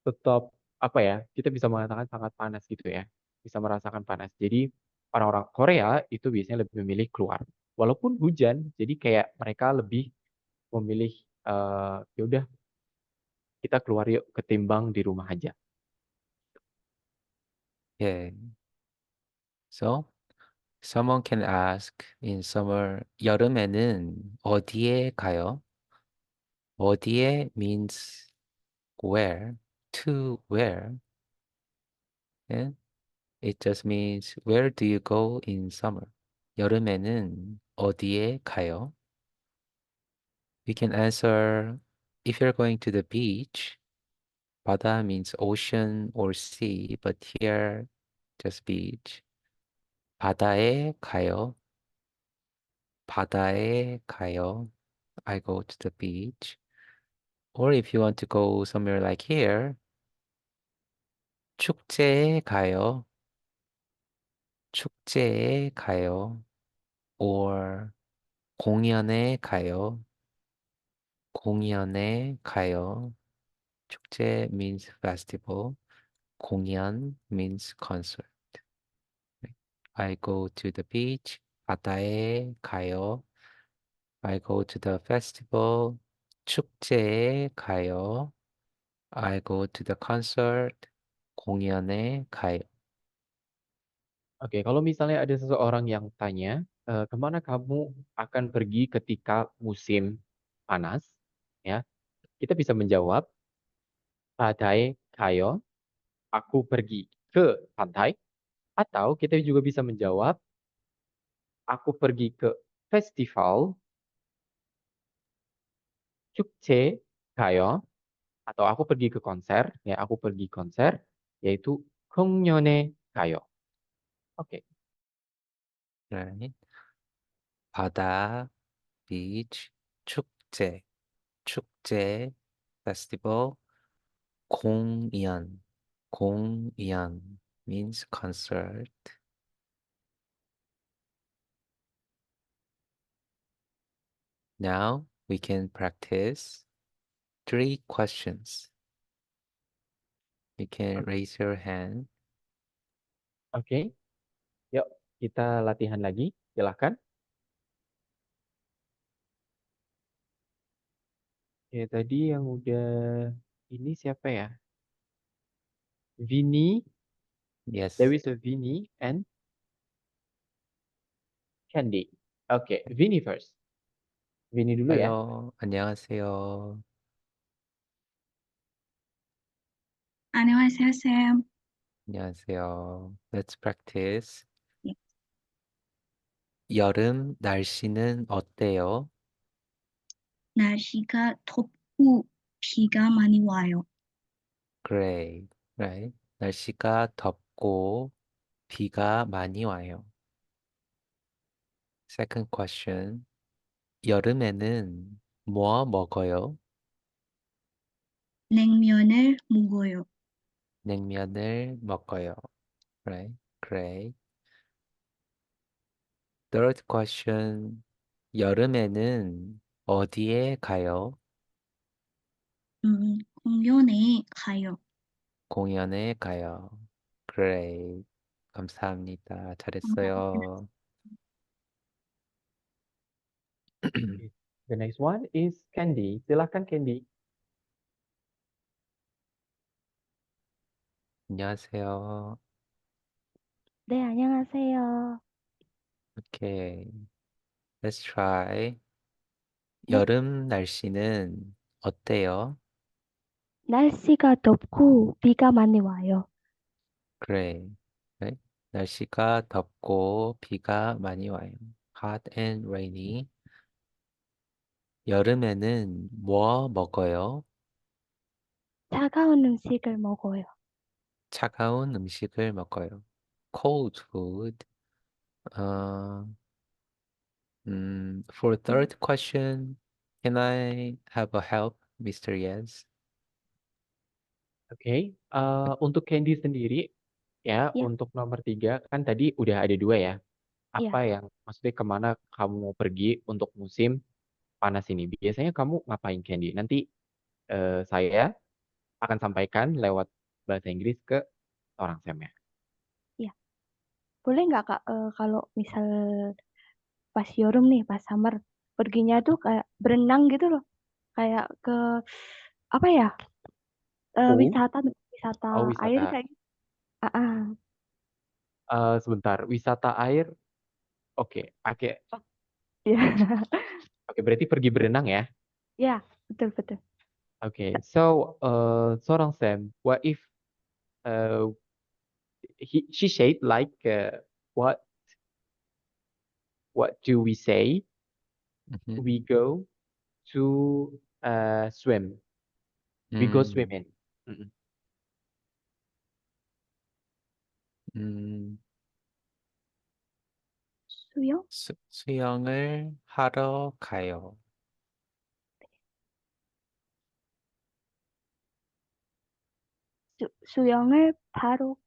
tetap apa ya? Kita bisa mengatakan sangat panas gitu ya. Bisa merasakan panas. Jadi orang-orang Korea itu biasanya lebih memilih keluar. Walaupun hujan, jadi kayak mereka lebih memilih ya udah kita keluar yuk ketimbang di rumah aja. Yeah. So someone can ask in summer, 여름에는 어디에 가요? 어디에 means where, to where, and it just means where do you go in summer? 여름에는 어디에 가요? You can answer if you're going to the beach. 바다 means ocean or sea, but here just beach. 바다에 가요. 바다에 가요. I go to the beach. Or if you want to go somewhere like here, 축제에 가요. 축제에 가요. Or 공연에 가요. 공연에 가요. 축제 means festival. 공연 means concert. I go to the beach. 바다에 가요. I go to the festival. 축제에 가요. I go to the concert. 공연에 가요. Oke, kalau misalnya ada seseorang yang tanya, kemana kamu akan pergi ketika musim panas? Ya, kita bisa menjawab, 바다에 가요. Aku pergi ke pantai. Atau kita juga bisa menjawab, aku pergi ke festival 축제 가요. Atau aku pergi ke konser, ya aku pergi konser, yaitu 공연에 가요. Oke, Right? 바다, beach, 축제, 축제, festival, 공연, 공연 means concert. Now we can practice 3 questions. You can raise your hand. oke. Yuk, kita latihan lagi. Silahkan. Oke, tadi yang udah ini siapa ya? Vini, Yes. there is a Vini and Candy. Oke, Vini first. Vini dulu ya. Halo, 안녕하세요. 안녕하세요, 쌤. 안녕하세요. Let's practice. 예. 여름 날씨는 어때요? 날씨가 덥고 비가 많이 와요. Great, right? 날씨가 덥고 비가 많이 와요. Second question. 여름에는 뭐 먹어요? 냉면을 먹어요. 냉면을 먹어요. Right? Great. Third question. 여름에는 어디에 가요? 공연에 가요. 공연에 가요. Great. 감사합니다. 잘했어요. The next one is Candy. Silahkan Candy. 안녕하세요. 네, 안녕하세요. Okay. Let's try. 네. 여름 날씨는 어때요? 날씨가 덥고 비가 많이 와요. Great. Right? 날씨가 덥고 비가 많이 와요. Hot and rainy. 여름에는 뭐 먹어요? 차가운 음식을 먹어요. 차가운 음식을 먹어요. Cold food. 어, for third question, can I have a help, Mr. Yes? Oke, untuk Candy sendiri ya, Ya, untuk nomor 3 kan tadi udah ada 2 ya. iya. Apa yang maksudnya kemana kamu mau pergi untuk musim panas ini? Biasanya kamu ngapain, Candy? Nanti saya akan sampaikan lewat bahasa Inggris ke orang Sam ya. Iya. Boleh nggak Kak, kalau misal pas Yorum nih, pas summer, perginya tuh kayak berenang gitu loh. Kayak ke, apa ya, Pool? wisata, wisata Oh, air wisata. kayak gitu. Ah, ah. Sebentar, wisata air. Oke, pakai. Iya. Oke, berarti pergi berenang ya. Iya, betul, betul. Okay, so seorang Sam, what if uh, she said like what do we say? Mhm. We go to swim. We go 음, swimming. Mm-mm. 음, 수영? 수영을 하러 가요. 수영을 바로,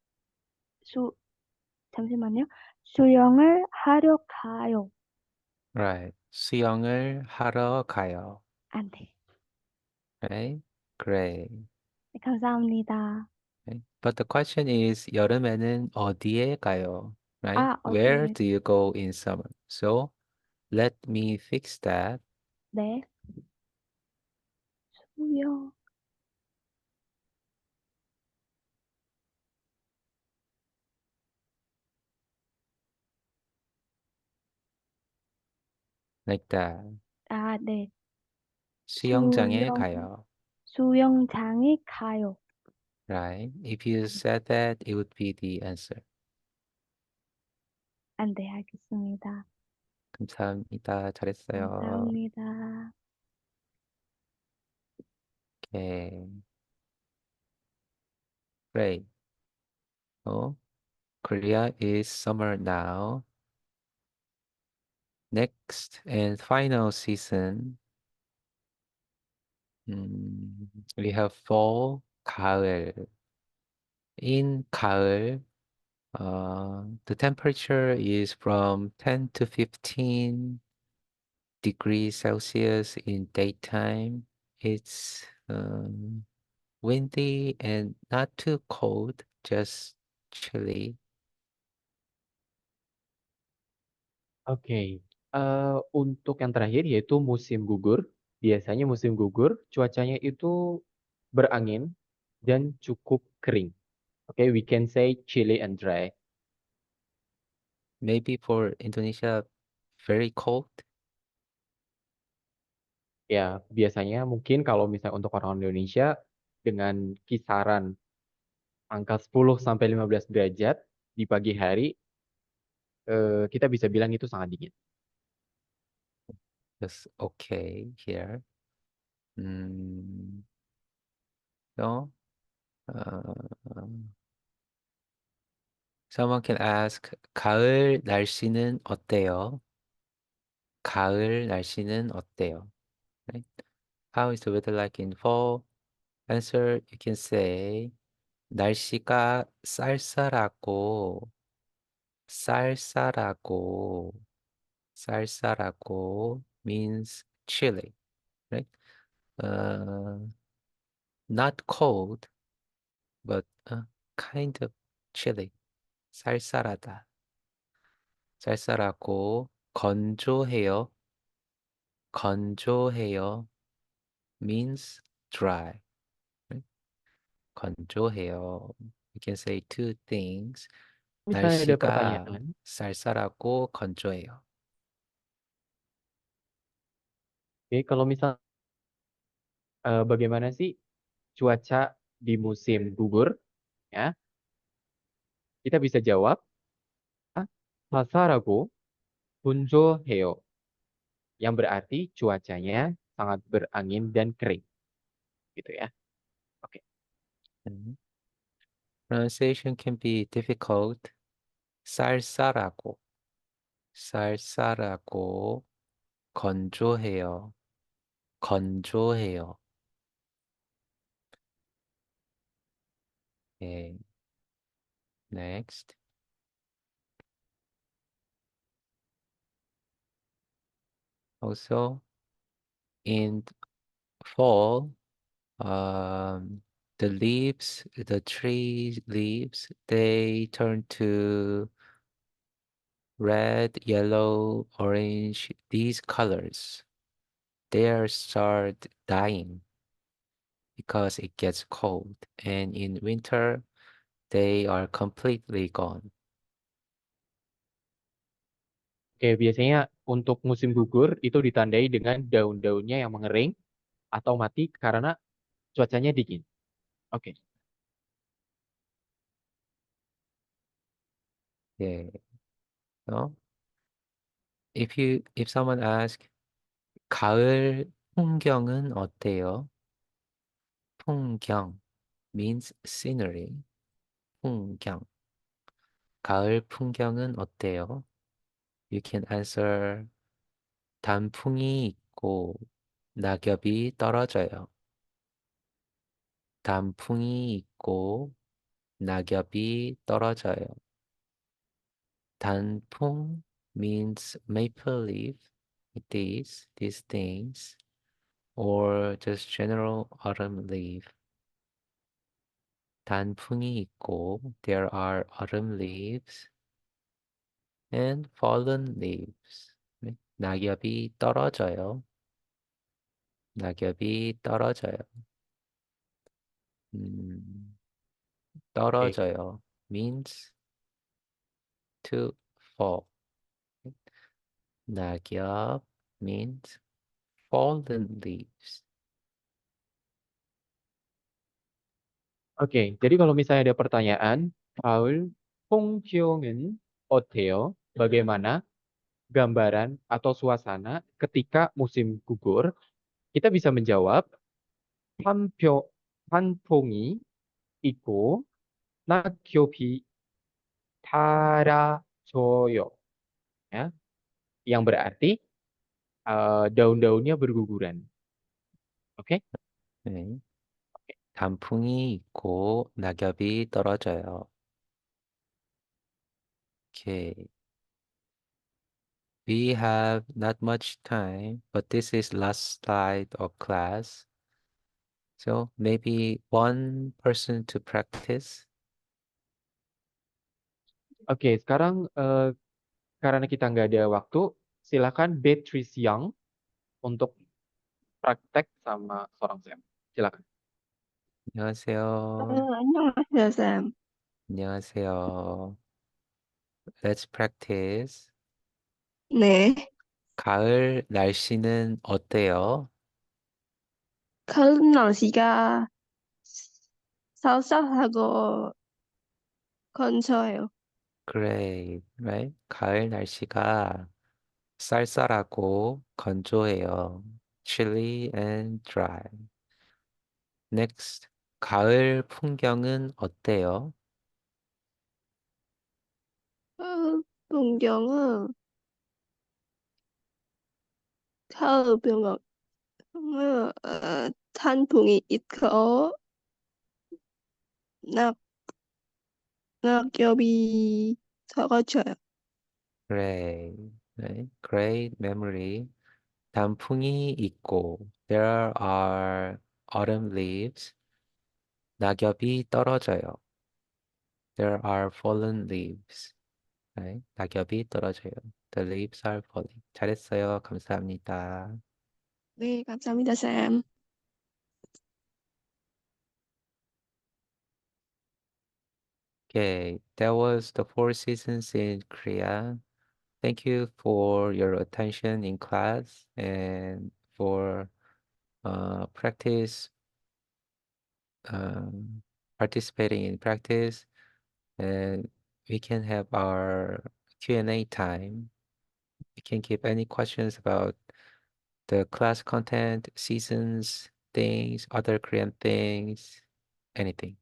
수, 잠시만요. 수영을 하러 가요. Right. 수영을 하러 가요. 안 돼. Right? Great. 네, 감사합니다. Okay. But the question is, 여름에는 어디에 가요? Right? 아, Where 어디에? do you go in summer? So let me fix that 네. 수영. like that. 아, 네. 수영장에 수영, 가요. 수영장에 가요. Right? If you said that, it would be the answer. 안 돼, 알겠습니다. 감사합니다. 잘했어요. 감사합니다. Okay. Great. So Korea is summer now. Next and final season, we have fall, 가을. In 가을, the temperature is from 10 to 15 degrees Celsius in daytime. It's windy and not too cold, just chilly. Oke, untuk yang terakhir yaitu musim gugur. Biasanya musim gugur cuacanya itu berangin dan cukup kering. Oke, we can say chilly and dry. Maybe for Indonesia, very cold. Ya, biasanya mungkin kalau misalnya untuk orang Indonesia dengan kisaran angka 10 sampai 15 derajat di pagi hari, kita bisa bilang itu sangat dingin. Just okay here. So, someone can ask, 가을 날씨는 어때요? 가을 날씨는 어때요? Right? How is the weather like in fall? Answer, you can say, 날씨가 쌀쌀하고, 쌀쌀하고, 쌀쌀하고 means chilly, right? Uh, not cold, but kind of chilly. 쌀쌀하다. 쌀쌀하고 건조해요. 건조해요 means dry. Right? 건조해요. You can say two things. Misalnya ada 날씨가 pertanyaan, 쌀쌀하고 건조해요. oke, kalau misal bagaimana sih cuaca di musim gugur? Ya, kita bisa jawab 사사라고 분조해요. Yang berarti cuacanya sangat berangin dan kering. Gitu ya. Oke. Pronunciation can be difficult. 쌀쌀하고, 쌀쌀하고, 건조해요, 건조해요. Okay. Next. Also, in fall, the leaves, the tree leaves, they turn to red, yellow, orange, these colors. They start dying because it gets cold. And in winter, they are completely gone. Oke, biasanya untuk musim gugur itu ditandai dengan daun-daunnya yang mengering atau mati karena cuacanya dingin. Oke. Yeah. No? If someone asks, 가을 풍경은 어때요? 풍경 means scenery. 풍경. 가을 풍경은 어때요? You can answer 단풍이 있고 낙엽이 떨어져요. 단풍이 있고 낙엽이 떨어져요. 단풍 means maple leaf, these things, or just general autumn leaf. 단풍이 있고, there are autumn leaves and fallen leaves. 네? 낙엽이 떨어져요. 낙엽이 떨어져요. Oke. 떨어져요 means to fall. 낙엽 means fallen leaves. Oke, jadi kalau misalnya ada pertanyaan, 가을 풍경은 어때요? Bagaimana gambaran atau suasana ketika musim gugur? Kita bisa menjawab 단풍이 있고 낙엽이 떨어져요. Ya, yang berarti daun-daunnya berguguran. Oke? 네. 단풍이 있고 낙엽이 떨어져요. Okay. We have not much time, but this is last slide of class. So maybe one person to practice. Oke, sekarang karena kita nggak ada waktu, silakan Beatrice Young untuk praktek sama seorang Sam. Silakan. 안녕하세요. 안녕하세요, 쌤. 안녕하세요. Let's practice. 네. 가을 날씨는 어때요? 가을 날씨가 쌀쌀하고 건조해요. Great, right? 가을 날씨가 쌀쌀하고 건조해요. Chilly and dry. Next, 가을 풍경은 어때요? 풍경은 가을 풍경은 단풍이 있고 낙엽이 떨어져요. Great, right? Great memory. 단풍이 있고, there are autumn leaves. 낙엽이 떨어져요. There are fallen leaves. Right? 낙엽이 떨어져요. The leaves are falling. 잘했어요. 감사합니다. 네, 감사합니다, 쌤. Okay, that was the 4 seasons in Korea. Thank you for your attention in class and for practice, participating in practice. And we can have our Q&A time. You can keep any questions about the class content, seasons, things, other Korean things, anything.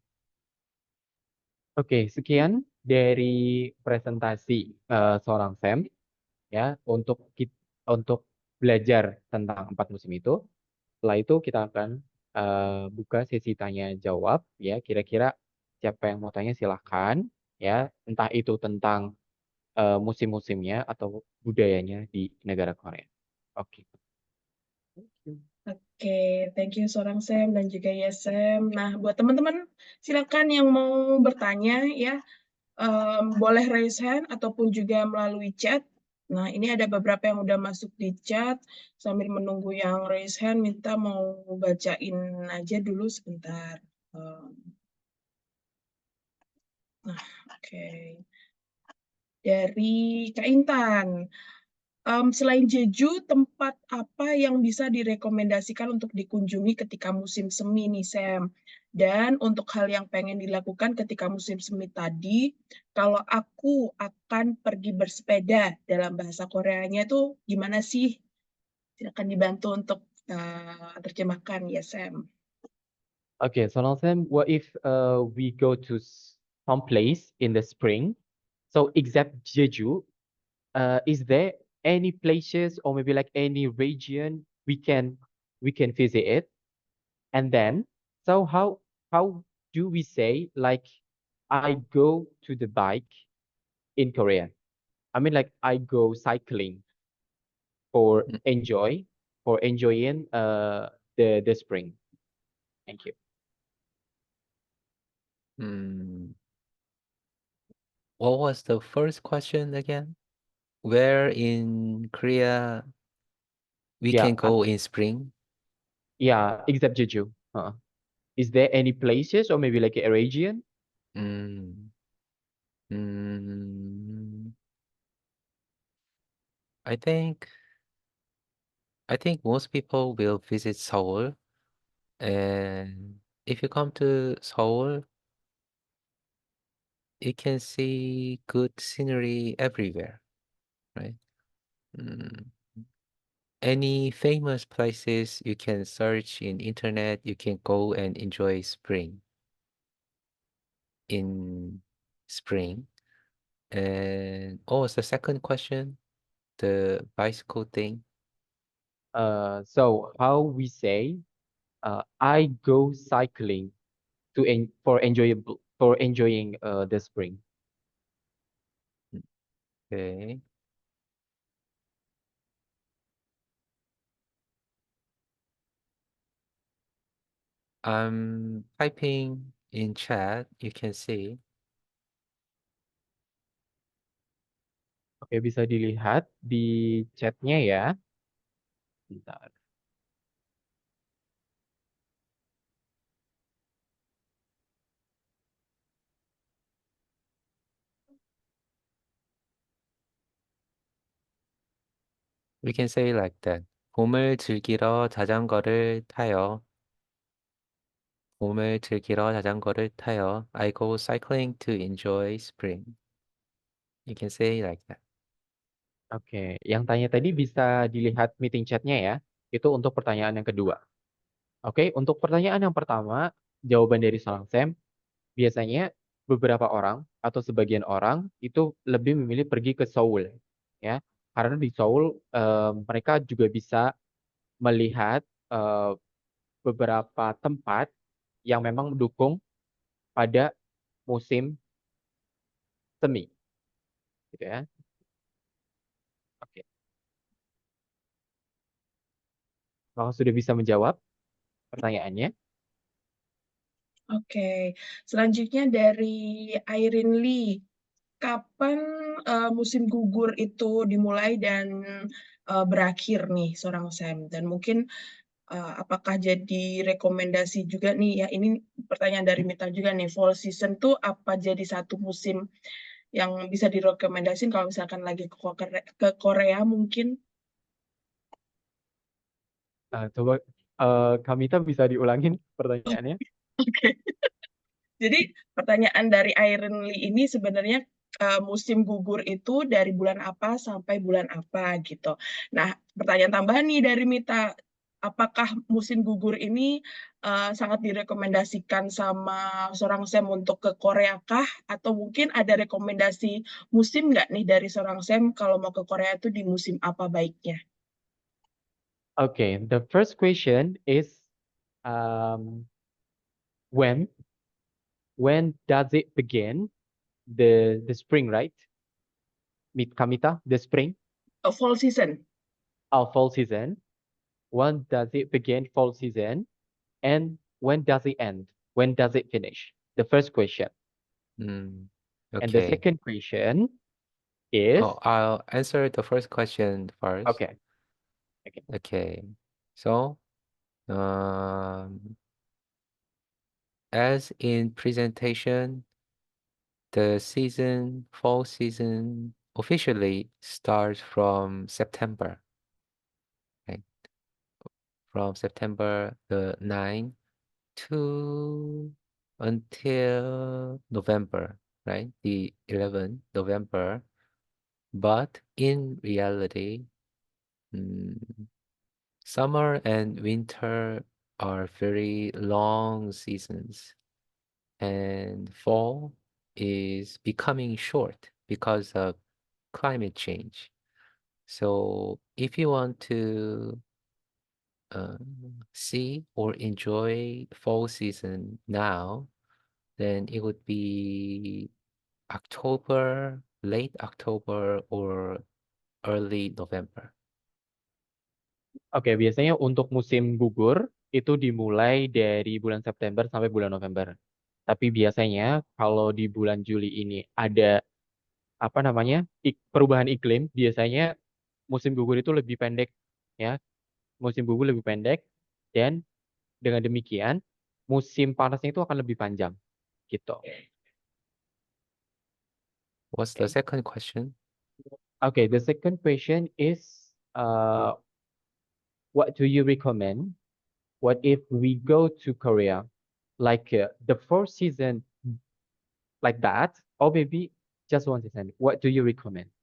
Oke, sekian dari presentasi seorang Sam ya untuk belajar tentang 4 musim itu. Setelah itu kita akan buka sesi tanya jawab ya. Kira-kira siapa yang mau tanya silahkan ya. Entah itu tentang musim-musimnya atau budayanya di negara Korea. Oke. Thank you. Oke, thank you seorang Sam dan juga Yesem. Nah, buat teman-teman silakan yang mau bertanya ya, boleh raise hand ataupun juga melalui chat. Nah, ini ada beberapa yang udah masuk di chat. Sambil menunggu yang raise hand, minta mau bacain aja dulu sebentar. Nah, oke. Dari Kak Intan. Selain Jeju, tempat apa yang bisa direkomendasikan untuk dikunjungi ketika musim semi nih, Sam? Dan untuk hal yang pengen dilakukan ketika musim semi tadi, kalau aku akan pergi bersepeda dalam bahasa Koreanya itu gimana sih? Silakan dibantu untuk terjemahkan ya, Sam. Okay, so now Sam, what if we go to some place in the spring? So except Jeju, is there any places or maybe like any region we can visit it? And then, so how do we say like I go to the bike in Korean? I mean like I go cycling for enjoying the spring. Thank you. What was the first question again? Where in Korea we Yeah, can go in spring? Yeah, except Jeju. Is there any places or maybe like a region? Mm. Mm. I think most people will visit Seoul, and if you come to Seoul, you can see good scenery everywhere, right? Any famous places you can search in internet, you can go and enjoy spring in spring. And what's the second question? The bicycle thing. So how we say I go cycling for enjoying the spring. Okay. I'm typing in chat, you can see. Oke, bisa dilihat di chatnya ya. Bentar. We can say like that. 봄을 즐기러 자전거를 타요. 봄을 즐기러 자전거를 타요. I go cycling to enjoy spring. You can say like that. Oke, yang tanya tadi bisa dilihat meeting chatnya ya. Itu untuk pertanyaan yang kedua. Oke, untuk pertanyaan yang pertama, jawaban dari seorang Sam, biasanya beberapa orang atau sebagian orang itu lebih memilih pergi ke Seoul, ya. Karena di Seoul mereka juga bisa melihat beberapa tempat yang memang mendukung pada musim semi, gitu ya. Oke. Kalau sudah bisa menjawab pertanyaannya. Oke, selanjutnya dari Irene Lee. Kapan musim gugur itu dimulai dan berakhir nih seorang Sam? Dan mungkin apakah jadi rekomendasi juga nih ya, ini pertanyaan dari Mita juga nih, fall season tuh apa jadi satu musim yang bisa direkomendasiin kalau misalkan lagi ke Korea mungkin? Coba Kamita bisa diulangin pertanyaannya. Oke. Jadi pertanyaan dari Irene Lee ini sebenarnya musim gugur itu dari bulan apa sampai bulan apa gitu. Nah, pertanyaan tambahan nih dari Mita, apakah musim gugur ini sangat direkomendasikan sama seorang Sam untuk ke Korea kah? Atau mungkin ada rekomendasi musim nggak nih dari seorang Sam kalau mau ke Korea itu di musim apa baiknya? Okay, the first question is um, when does it begin? The spring, right? Kamita, the spring, Fall season. fall season. When does it begin? Fall season. And when does it end? When does it finish? The first question. Mm, And the okay. second question is Oh, I'll answer the first question first. okay. Okay. So, as in presentation, the fall season officially starts from September, right? From September the 9th to until November, right? The 11th November. But in reality, summer and winter are very long seasons, and fall is becoming short because of climate change. So if you want to see or enjoy fall season now, then it would be October, late October or early November. Oke, biasanya untuk musim gugur itu dimulai dari bulan September sampai bulan November. Tapi biasanya kalau di bulan Juli ini ada apa namanya perubahan iklim, biasanya musim gugur itu lebih pendek, ya. Musim gugur lebih pendek dan dengan demikian musim panasnya itu akan lebih panjang, gitu. What's the second question? Okay, the second question is, what do you recommend? What if we go to Korea, like the fourth season, like that, or maybe just one season? What do you recommend?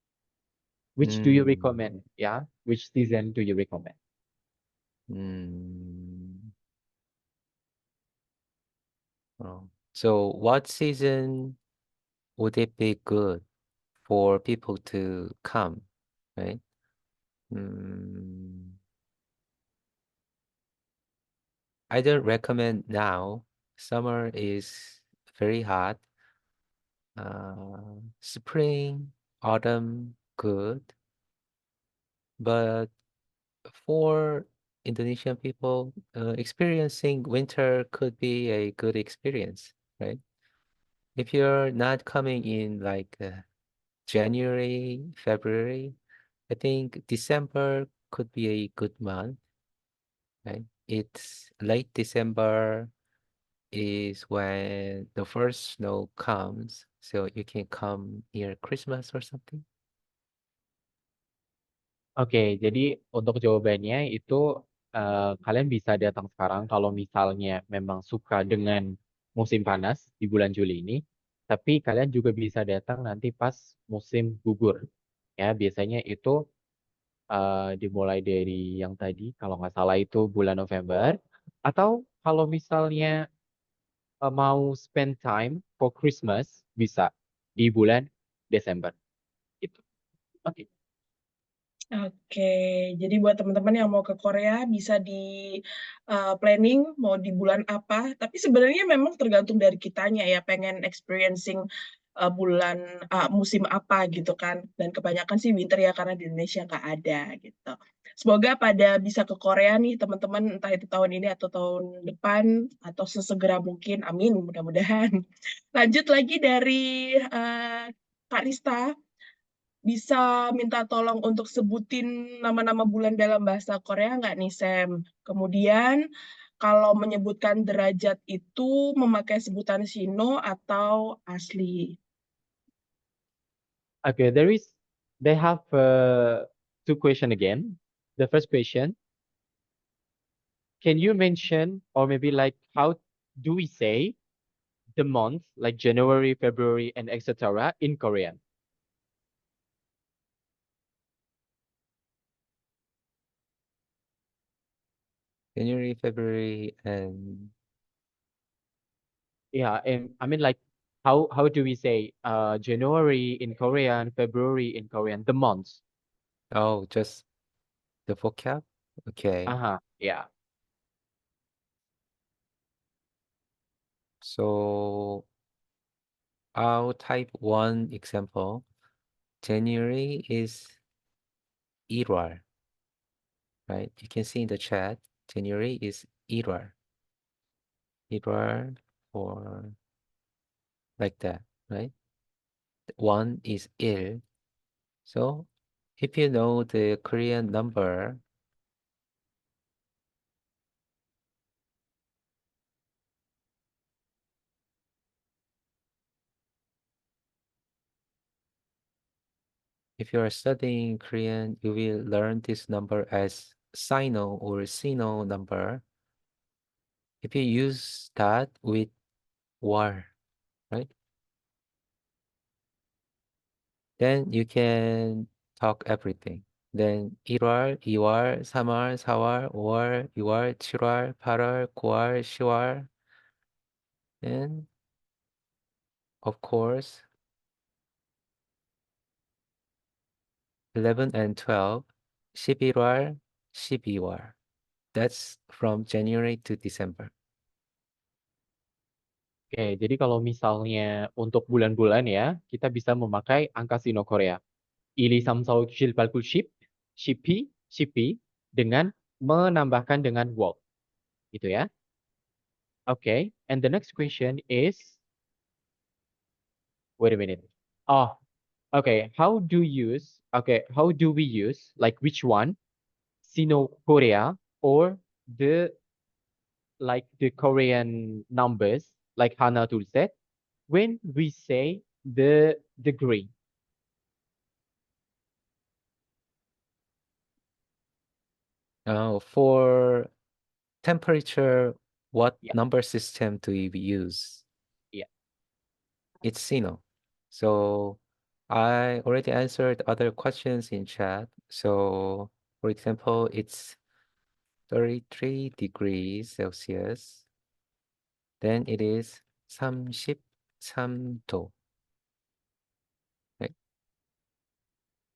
Which do you recommend? Yeah, which season do you recommend? Oh. So what season would it be good for people to come, right? I don't recommend now. Summer is very hot. Spring, autumn, good. But for Indonesian people, experiencing winter could be a good experience, right? If you're not coming in like January, February, I think December could be a good month, right? It's late December is when the first snow comes, so you can come near Christmas or something. Oke, jadi untuk jawabannya itu kalian bisa datang sekarang kalau misalnya memang suka dengan musim panas di bulan Juli ini. Tapi kalian juga bisa datang nanti pas musim gugur. Ya, biasanya itu dimulai dari yang tadi, kalau nggak salah itu bulan November. Atau kalau misalnya mau spend time for Christmas, bisa di bulan Desember. Gitu. Oke. Oke, jadi buat teman-teman yang mau ke Korea bisa di planning mau di bulan apa. Tapi sebenarnya memang tergantung dari kitanya ya, pengen experiencing musim apa gitu kan. Dan kebanyakan sih winter ya karena di Indonesia nggak ada gitu. Semoga pada bisa ke Korea nih teman-teman, entah itu tahun ini atau tahun depan atau sesegera mungkin. Amin, mudah-mudahan. Lanjut lagi dari Kak Rista. Bisa minta tolong untuk sebutin nama-nama bulan dalam bahasa Korea nggak nih, Sam? Kemudian, kalau menyebutkan derajat itu memakai sebutan Shino atau asli? Okay, they have two questions again. The first question, can you mention, or maybe like, how do we say the month, like January, February, and etc. in Korean? January, February, and Yeah, and I mean like how do we say January in Korean, February in Korean, the months. oh, just the vocab? Okay. Uh-huh. Yeah. So I'll type one example. January is 1월, right? You can see in the chat, January is 1월. 1월 or like that, right? One is 1. So if you know the Korean number, if you are studying Korean, you will learn this number as Sino or Sino number. If you use that with war, right? Then you can talk everything. Then 1월, 2월, 3월, 4월, 5월, 6월, 7월, 8월, 9월, 10월, and of course 11 and 12, 11월, 12월. That's from January to December. Oke, jadi kalau misalnya untuk bulan-bulan ya, kita bisa memakai angka Sino Korea. Ili samsau shilpalkul ship, shipi, dengan menambahkan dengan word. Gitu ya. Okay, and the next question is, wait a minute. Oh, okay, how do we use, like which one? Sino Korea or the Korean numbers, like Hana Tul said, when we say the degree. For temperature, what Yeah. number system do we use? Yeah. It's Sino. So I already answered other questions in chat. So for example, it's 33 degrees Celsius. Then it is 33도. Right?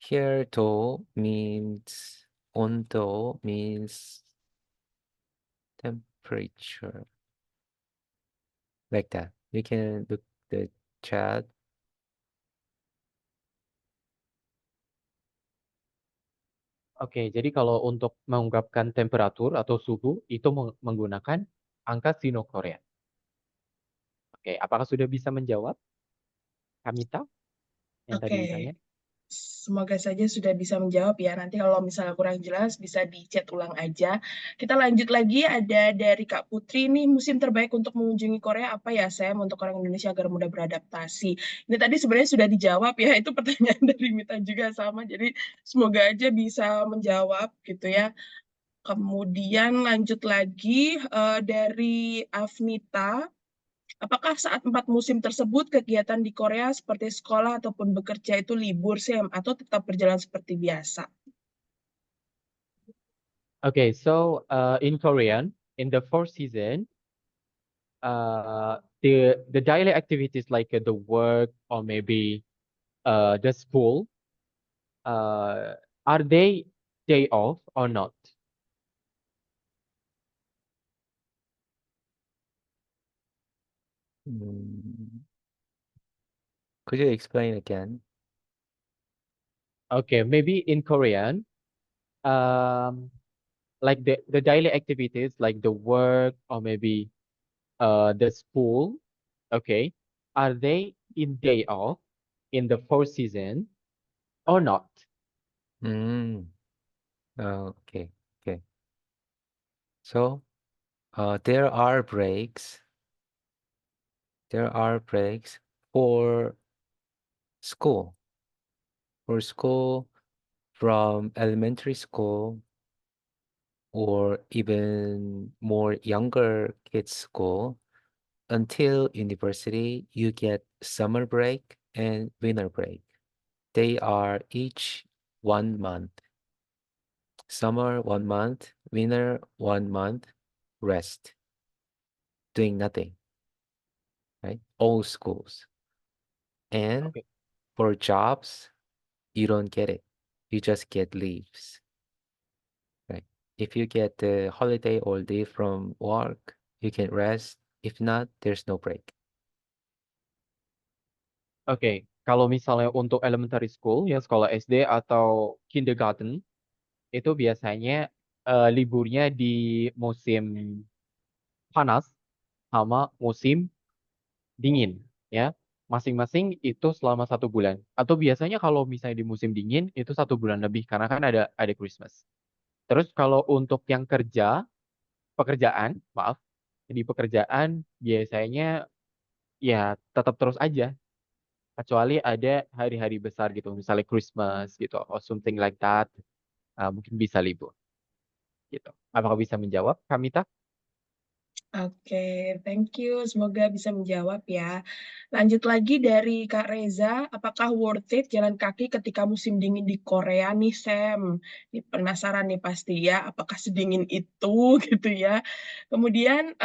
Here, 도 means 온도 means temperature. Like that. You can look the chat. Oke, jadi kalau untuk mengungkapkan temperatur atau suhu itu menggunakan angka Sino Korea. Oke, apakah sudah bisa menjawab, Kamita, yang tadi Oke. ditanya? Semoga saja sudah bisa menjawab ya. Nanti kalau misalnya kurang jelas bisa di-chat ulang aja. Kita lanjut lagi, ada dari Kak Putri nih, musim terbaik untuk mengunjungi Korea apa ya, Sam, untuk orang Indonesia agar mudah beradaptasi. Ini tadi sebenarnya sudah dijawab ya, itu pertanyaan dari Mita juga sama. Jadi semoga aja bisa menjawab gitu ya. Kemudian lanjut lagi dari Afnita. Apakah saat 4 musim tersebut kegiatan di Korea seperti sekolah ataupun bekerja itu libur, Sam, atau tetap berjalan seperti biasa? Okay, so in Korean, in the 4th season, the daily activities like the work or maybe the school, are they day off or not? Could you explain again? Okay, maybe in Korean, like the daily activities like the work or maybe the school, okay, are they in day off in the 4th season or not? Okay. So there are breaks. There are breaks for school. For school from elementary school or even more younger kids school until university, you get summer break and winter break. They are each 1 month. Summer 1 month, winter 1 month, rest, doing nothing, right? All schools. And Okay. for jobs, you don't get it. You just get leaves, right? If you get the holiday or leave from work, you can rest. If not, there's no break. Oke, kalau misalnya untuk elementary school, ya sekolah SD atau kindergarten, itu biasanya liburnya di musim panas sama musim dingin, ya. Masing-masing itu selama 1 bulan. Atau biasanya kalau misalnya di musim dingin itu 1 bulan lebih karena kan ada Christmas. Terus kalau untuk yang pekerjaan, maaf, di pekerjaan biasanya ya tetap terus aja, kecuali ada hari-hari besar gitu, misalnya Christmas gitu, or something like that, mungkin bisa libur gitu. Apakah bisa menjawab, Kamita? Oke, thank you. Semoga bisa menjawab ya. Lanjut lagi dari Kak Reza, apakah worth it jalan kaki ketika musim dingin di Korea nih, Sam? Ini penasaran nih pasti ya, apakah sedingin itu gitu ya. Kemudian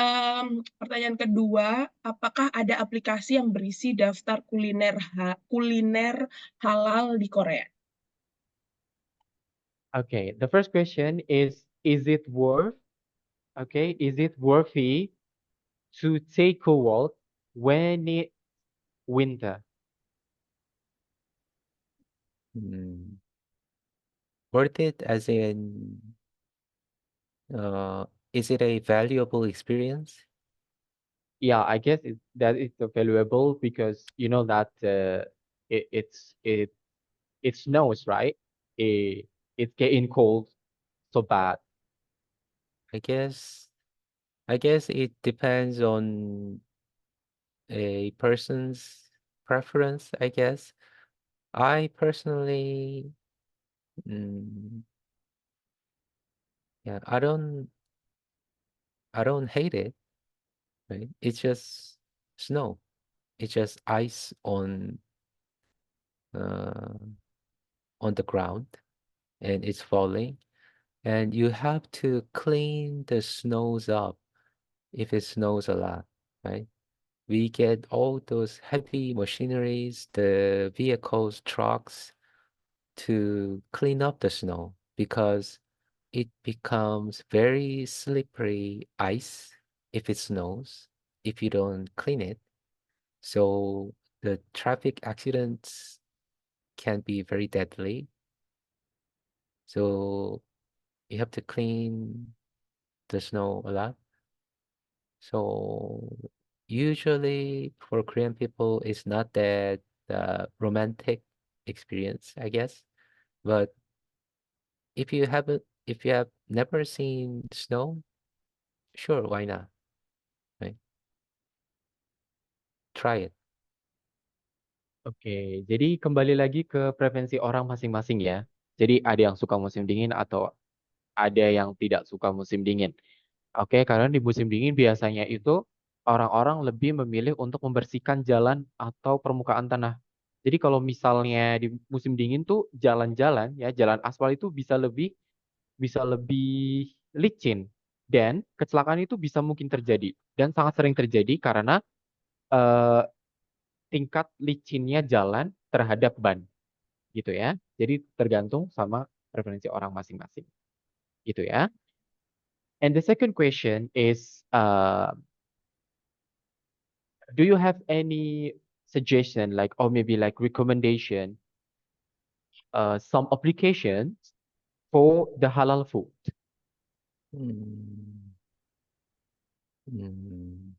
pertanyaan kedua, apakah ada aplikasi yang berisi daftar kuliner halal di Korea? Okay, the first question is it worth, okay, is it worthy to take a walk when it's winter? Worth it as in, is it a valuable experience? Yeah, I guess that it's valuable because you know that it snows, right? It's getting cold so bad. I guess it depends on a person's preference, I guess. I personally, yeah, I don't hate it, right? It's just snow. It's just ice uh, on the ground, and it's falling. And you have to clean the snows up if it snows a lot, right? We get all those heavy machineries, the vehicles, trucks to clean up the snow because it becomes very slippery ice if it snows, if you don't clean it. So the traffic accidents can be very deadly. So you have to clean the snow a lot. So usually for Korean people, it's not that romantic experience, I guess. But if you have never seen snow, sure, why not? Right? Try it. Oke, jadi kembali lagi ke preferensi orang masing-masing ya. Jadi ada yang suka musim dingin atau ada yang tidak suka musim dingin. Oke, karena di musim dingin biasanya itu orang-orang lebih memilih untuk membersihkan jalan atau permukaan tanah. Jadi kalau misalnya di musim dingin tuh jalan-jalan ya, jalan aspal itu bisa lebih licin dan kecelakaan itu bisa mungkin terjadi dan sangat sering terjadi karena eh, tingkat licinnya jalan terhadap ban gitu ya. Jadi tergantung sama preferensi orang masing-masing gitu ya. And the second question is, do you have any suggestion like or maybe like recommendation, some applications for the halal food? Hmm. Hmm.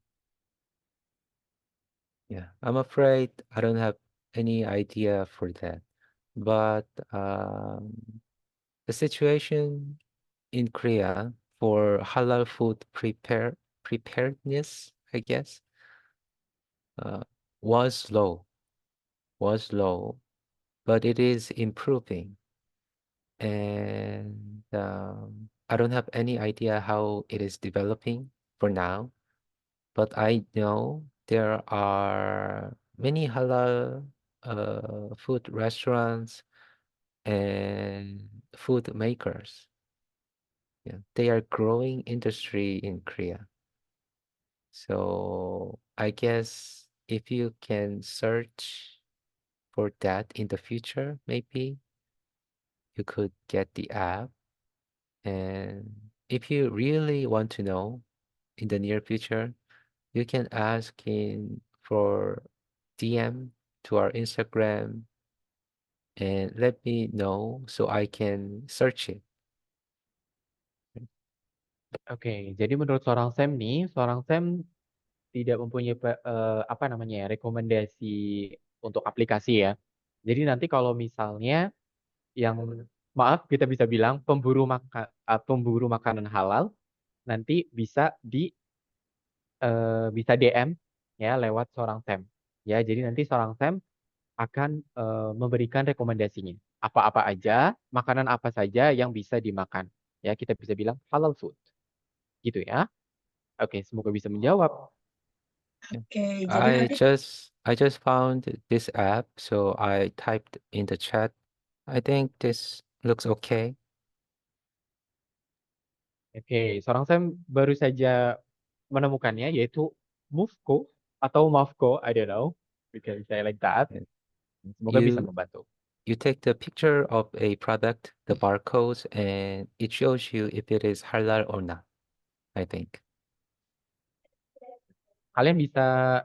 Yeah, I'm afraid I don't have any idea for that. But the situation in Korea for halal food preparedness, I guess, uh, was low, but it is improving. And I don't have any idea how it is developing for now, but I know there are many halal food restaurants and food makers Yeah, they are growing industry in Korea. So I guess if you can search for that in the future, maybe you could get the app. And if you really want to know in the near future, you can ask in for DM to our Instagram and let me know so I can search it. Oke, jadi menurut seorang Sam tidak mempunyai apa namanya ya, rekomendasi untuk aplikasi ya. Jadi nanti kalau misalnya yang maaf kita bisa bilang pemburu makanan halal nanti bisa DM ya lewat seorang Sam. Ya, jadi nanti seorang Sam akan memberikan rekomendasinya. Apa-apa aja, makanan apa saja yang bisa dimakan. Ya, kita bisa bilang halal food. Gitu ya. Oke, semoga bisa menjawab. Oke, jadi nanti I just found this app, so I typed in the chat. I think this looks okay. Oke, seorang Sam baru saja menemukannya yaitu Movco atau Mavco, I don't know. We can say like that. Yeah. Semoga bisa You membantu. you take the picture of a product, the barcodes, and it shows you if it is halal or not, I think. Kalian bisa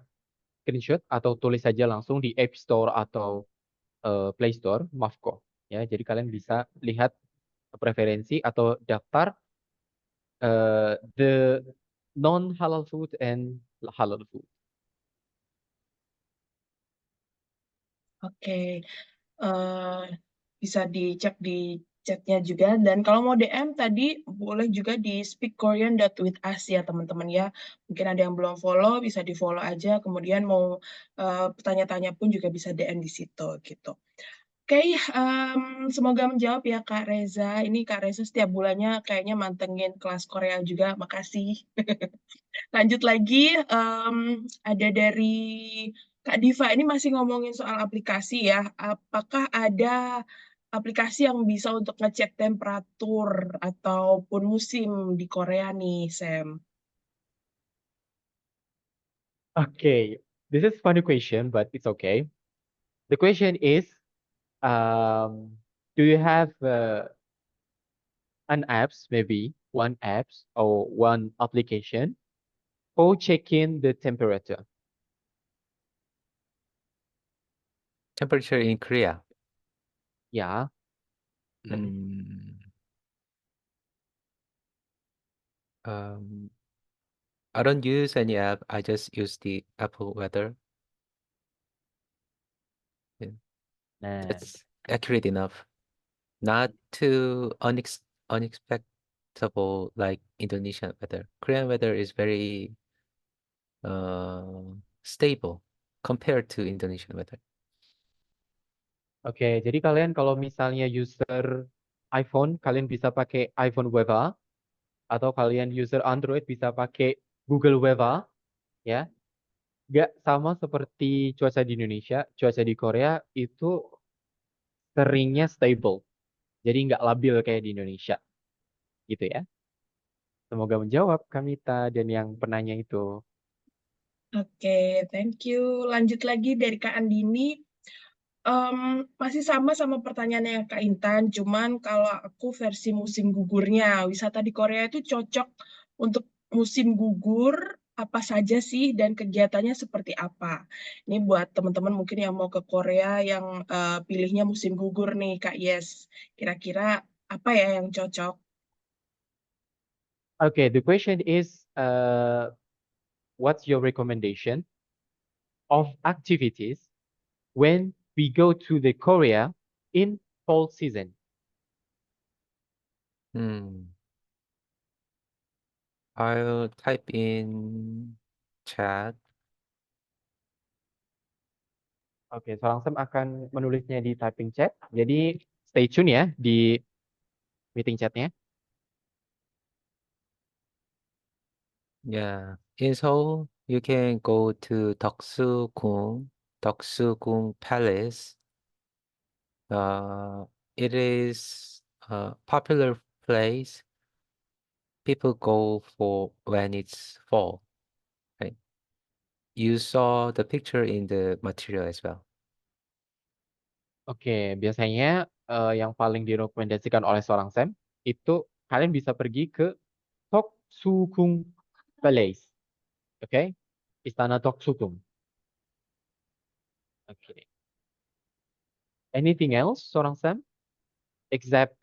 screenshot atau tulis saja langsung di App Store atau Play Store Mavco. Ya, jadi kalian bisa lihat preferensi atau daftar the non halal food and halal food. oke, bisa dicek di chatnya juga. Dan kalau mau DM tadi boleh juga di speakkorean.with us ya teman-teman ya. Mungkin ada yang belum follow, bisa di follow aja. Kemudian mau tanya-tanya pun juga bisa DM di situ gitu. Oke, semoga menjawab ya Kak Reza. Ini Kak Reza setiap bulannya kayaknya mantengin kelas Korea juga. Makasih. Lanjut lagi, ada dari Kak Diva, ini masih ngomongin soal aplikasi ya. Apakah ada aplikasi yang bisa untuk ngecek temperatur ataupun musim di Korea nih, Sam? Okay, this is funny question, but it's okay. The question is, do you have an apps, maybe one apps or one application for checking the temperature? Temperature in Korea. Yeah. Mm, um, I don't use any app. I just use the Apple Weather. Yeah, Nah, that's accurate enough. Not too unexpectable like Indonesian weather. Korean weather is very stable compared to Indonesian weather. oke, jadi kalian kalau misalnya user iPhone, kalian bisa pakai iPhone Weather, atau kalian user Android bisa pakai Google Weather, ya. Nggak sama seperti cuaca di Indonesia, cuaca di Korea itu seringnya stable. Jadi nggak labil kayak di Indonesia. Gitu ya. Semoga menjawab Kamita dan yang penanya itu. Oke, thank you. Lanjut lagi dari Kak Andini. Masih sama pertanyaannya Kak Intan, cuman kalau aku versi musim gugurnya, wisata di Korea itu cocok untuk musim gugur apa saja sih dan kegiatannya seperti apa? Ini buat teman-teman mungkin yang mau ke Korea yang pilihnya musim gugur nih Kak Yes. Kira-kira apa ya yang cocok? Okay, the question is, what's your recommendation of activities when we go to the Korea in fall season? I'll type in chat. Oke, seorang Sam akan menulisnya di typing chat. Jadi stay tune ya di meeting chatnya. Yeah, in Seoul, you can go to Deoksu-gung Palace. It is a popular place people go for when it's fall, right? You saw the picture in the material as well. Oke, biasanya yang paling direkomendasikan oleh seorang Sam itu kalian bisa pergi ke Toksugung Palace. Oke? Istana Toksugung. Oke. Anything else, seorang Sam? Except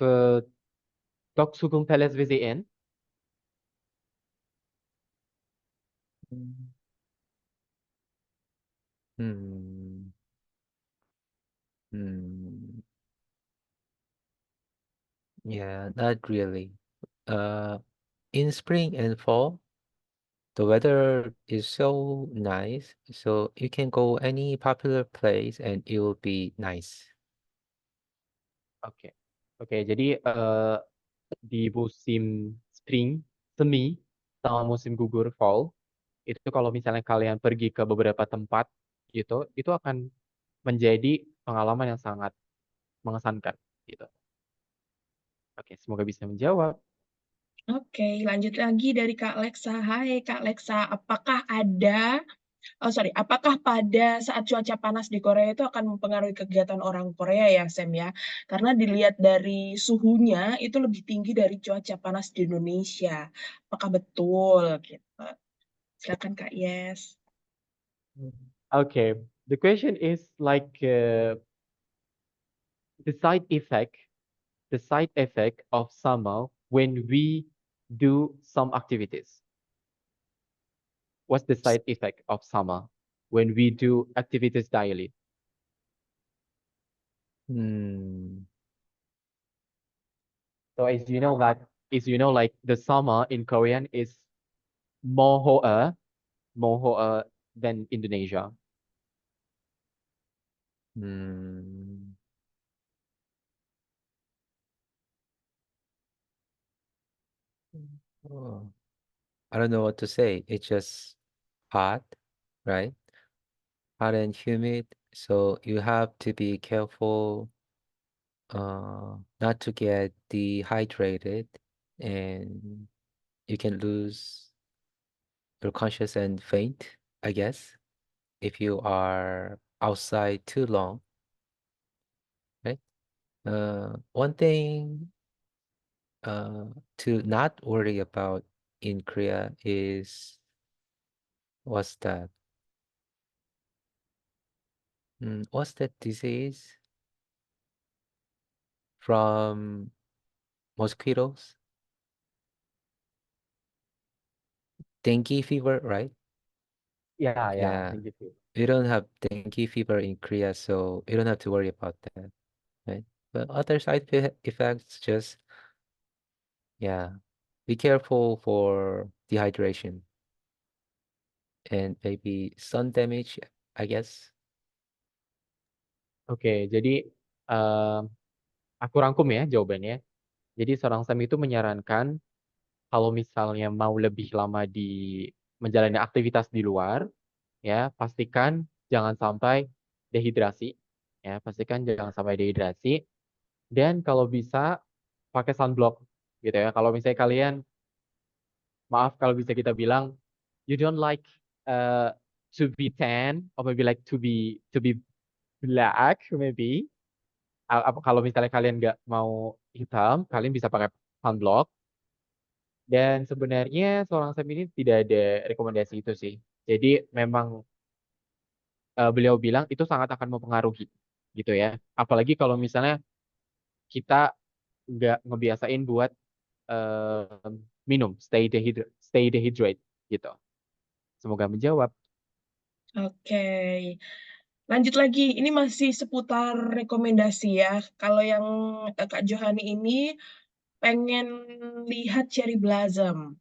Toksugung Palace visit in? Hmm. Hmm. Yeah, not really. In spring and fall, the weather is so nice, so you can go any popular place and it will be nice. Oke. Oke, jadi di musim spring, semi, sama musim gugur fall, itu kalau misalnya kalian pergi ke beberapa tempat gitu, itu akan menjadi pengalaman yang sangat mengesankan gitu. Oke, semoga bisa menjawab. Oke, lanjut lagi dari Kak Leksa. Hai Kak Leksa, apakah pada saat cuaca panas di Korea itu akan mempengaruhi kegiatan orang Korea ya, Sam ya? Karena dilihat dari suhunya itu lebih tinggi dari cuaca panas di Indonesia. Apakah betul? Gitu. Silakan Kak Yes. Okay, the question is like the side effect of summer when we do some activities. What's the side effect of summer when we do activities daily? So as you know, like the summer in Korean is more hotter than Indonesia. Oh, I don't know what to say. It's just hot, right? Hot and humid, so you have to be careful not to get dehydrated, and you can lose your conscious and faint, I guess, if you are outside too long, right? One thing to not worry about in Korea is what's that? What's that disease from mosquitoes? Dengue fever, right? Yeah, thank you. We don't have dengue fever in Korea, so you don't have to worry about that, right? But other side effects, just be careful for dehydration and maybe sun damage, I guess. Oke, jadi aku rangkum ya jawabannya. Jadi seorang Sam itu menyarankan kalau misalnya mau lebih lama di menjalani aktivitas di luar, ya pastikan jangan sampai dehidrasi, ya pastikan jangan sampai dehidrasi. Dan kalau bisa pakai sunblock, gitu ya. Kalau misalnya kalian, maaf kalau bisa kita bilang, you don't like to be tan, or maybe like to be black, maybe. Kalau misalnya kalian nggak mau hitam, kalian bisa pakai sunblock. Dan sebenarnya seorang Sam ini tidak ada rekomendasi itu sih. Jadi memang beliau bilang itu sangat akan mempengaruhi gitu ya. Apalagi kalau misalnya kita nggak ngebiasain buat minum, stay dehydrate gitu. Semoga menjawab. Oke. Lanjut lagi, ini masih seputar rekomendasi ya. Kalau yang Kak Johani ini pengen lihat cherry blossom,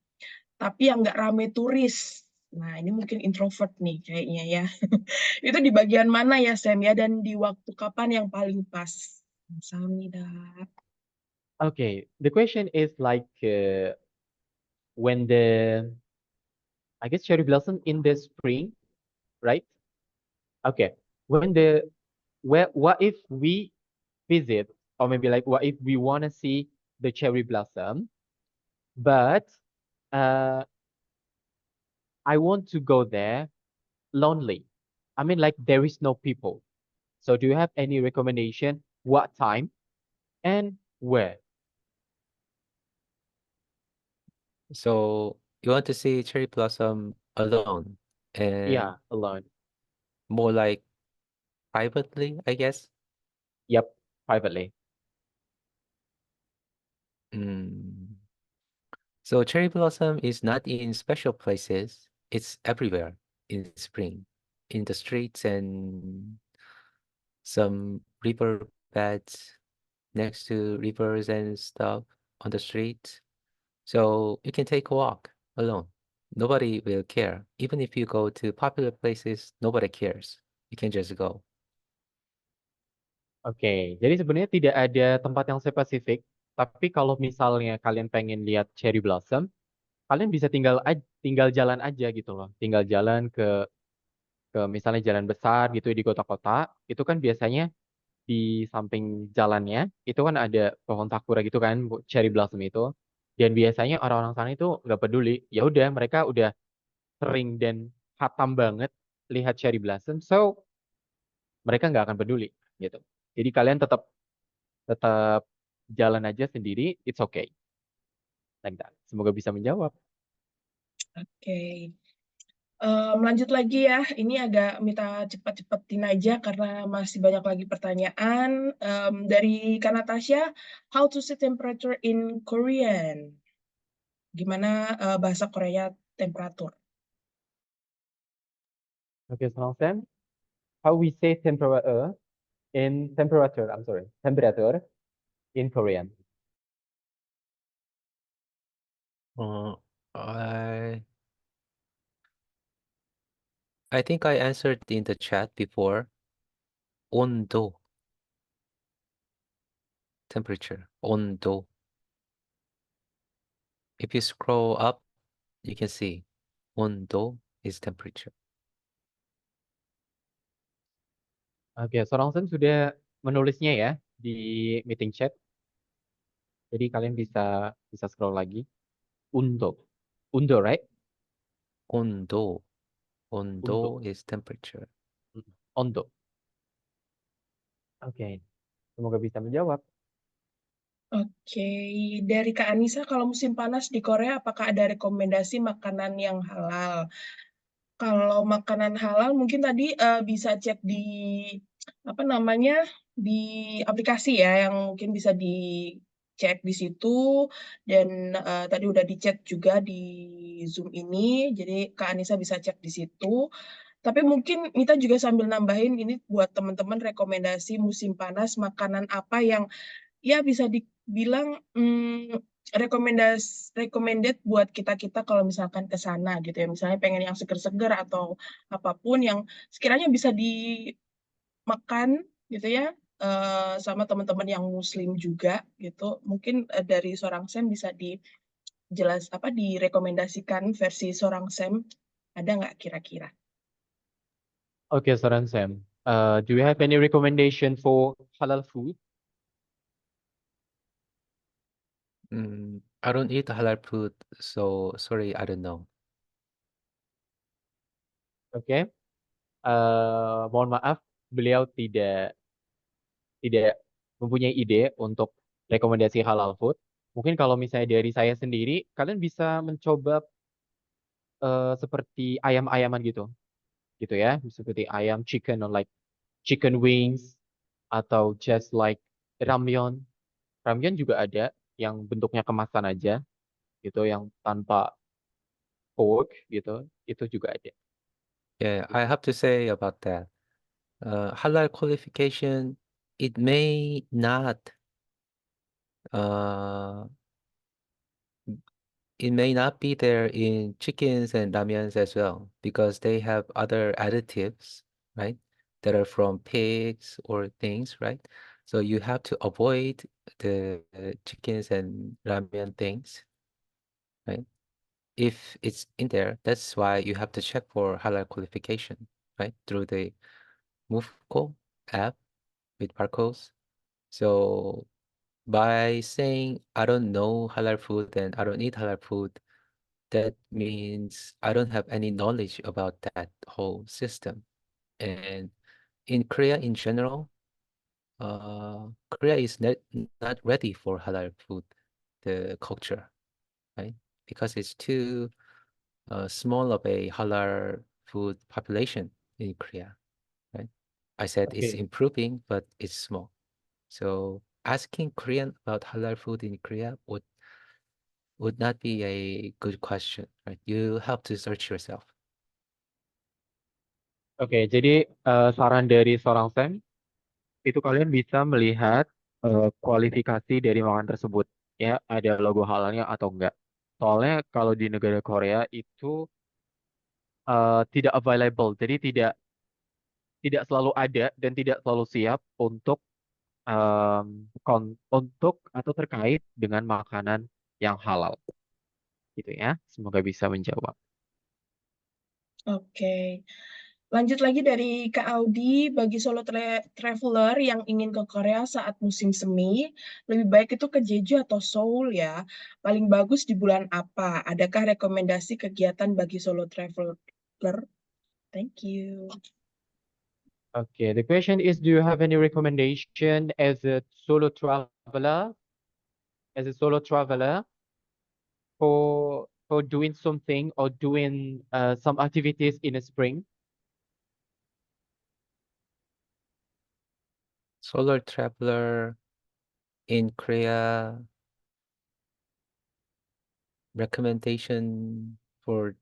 tapi yang nggak rame turis. Nah, ini mungkin introvert nih kayaknya ya. Itu di bagian mana ya, Sam ya? Dan di waktu kapan yang paling pas? Samida. Okay, the question is like when I guess cherry blossom in the spring, right? Okay, what if we visit, or maybe like what if we want to see the cherry blossom, but uh, I want to go there lonely. I mean, like there is no people. So do you have any recommendation? What time and where? So you want to see cherry blossom alone and Yeah, alone. more like privately, I guess. Yep, privately. Mm. So cherry blossom is not in special places. It's everywhere in spring, in the streets and some river beds next to rivers and stuff on the streets. So you can take a walk alone. Nobody will care. Even if you go to popular places, nobody cares. You can just go. Oke, jadi sebenarnya tidak ada tempat yang spesifik, tapi kalau misalnya kalian pengen lihat cherry blossom, kalian bisa tinggal jalan aja gitu loh. Tinggal jalan ke misalnya jalan besar gitu di kota-kota, itu kan biasanya di samping jalannya itu kan ada pohon sakura gitu kan, cherry blossom itu. Dan biasanya orang-orang sana itu nggak peduli. Ya udah, mereka udah sering dan hatam banget lihat cherry blossom, so mereka nggak akan peduli gitu. Jadi kalian tetap tetap jalan aja sendiri, it's okay. Like that. Semoga bisa menjawab. Oke. Lanjut lagi ya, ini agak minta cepat-cepatin aja karena masih banyak lagi pertanyaan. Dari Kak Natasha, how to set temperature in Korean? Gimana bahasa Korea temperatur? Oke, Sam. How we say temperature in Korean. Uh, I I think I answered in the chat before. 온도, temperature, 온도. If you scroll up, you can see 온도 is temperature. Oke, Sam sudah menulisnya ya di meeting chat. Jadi kalian bisa bisa scroll lagi. Undo. Undo, right? 온도, Undo. 온도 is temperature. Ondo. Oke. Semoga bisa menjawab. Oke, dari Kak Anissa, kalau musim panas di Korea, apakah ada rekomendasi makanan yang halal? Kalau makanan halal, mungkin tadi bisa cek di apa namanya di aplikasi ya, yang mungkin bisa dicek di situ. Dan tadi udah dicek juga di Zoom ini, jadi Kak Anissa bisa cek di situ. Tapi mungkin Mita juga sambil nambahin ini buat teman-teman rekomendasi musim panas makanan apa yang ya bisa dibilang recommended buat kita-kita kalau misalkan ke sana gitu ya. Misalnya pengen yang seger-seger atau apapun yang sekiranya bisa dimakan gitu ya sama teman-teman yang muslim juga gitu. Mungkin dari seorang Sam bisa direkomendasikan versi seorang Sam ada nggak kira-kira? Oke, Sam. Do you have any recommendation for halal food? I don't eat halal food, so sorry, I don't know. Oke. Mohon maaf, beliau tidak mempunyai ide untuk rekomendasi halal food. Mungkin kalau misalnya dari saya sendiri, kalian bisa mencoba seperti ayam-ayaman gitu ya, seperti ayam, chicken, or like chicken wings, atau just like ramyeon. Ramyeon juga ada yang bentuknya kemasan aja, gitu, yang tanpa pork gitu, itu juga ada. Yeah, I have to say about that. Halal qualification, it may not uh it may not be there in chickens and ramyuns as well because they have other additives, right? That are from pigs or things, right? So you have to avoid the chickens and ramyun things, right? If it's in there, that's why you have to check for halal qualification, right? Through the Movco app with barcodes. So by saying I don't know halal food and I don't eat halal food, that means I don't have any knowledge about that whole system. And in Korea in general, Korea is not ready for halal food, the culture, right? Because it's too small of a halal food population in Korea, right? I said it's Oke. improving, but it's small. So asking Korean about halal food in Korea would not be a good question, right? You have to search yourself. Oke, jadi saran dari seorang Sam, itu kalian bisa melihat kualifikasi dari makanan tersebut. Ya, ada logo halalnya atau enggak. Soalnya kalau di negara Korea itu tidak available, jadi tidak selalu ada dan tidak selalu siap untuk untuk atau terkait dengan makanan yang halal. Gitu ya. Semoga bisa menjawab. Oke. Lanjut lagi dari Kak Audi, bagi solo traveler yang ingin ke Korea saat musim semi, lebih baik itu ke Jeju atau Seoul ya. Paling bagus di bulan apa? Adakah rekomendasi kegiatan bagi solo traveler? Thank you. Okay, the question is, do you have any recommendation as a solo traveler, for doing something or doing some activities in the spring? Solo traveler in Korea, recommendation for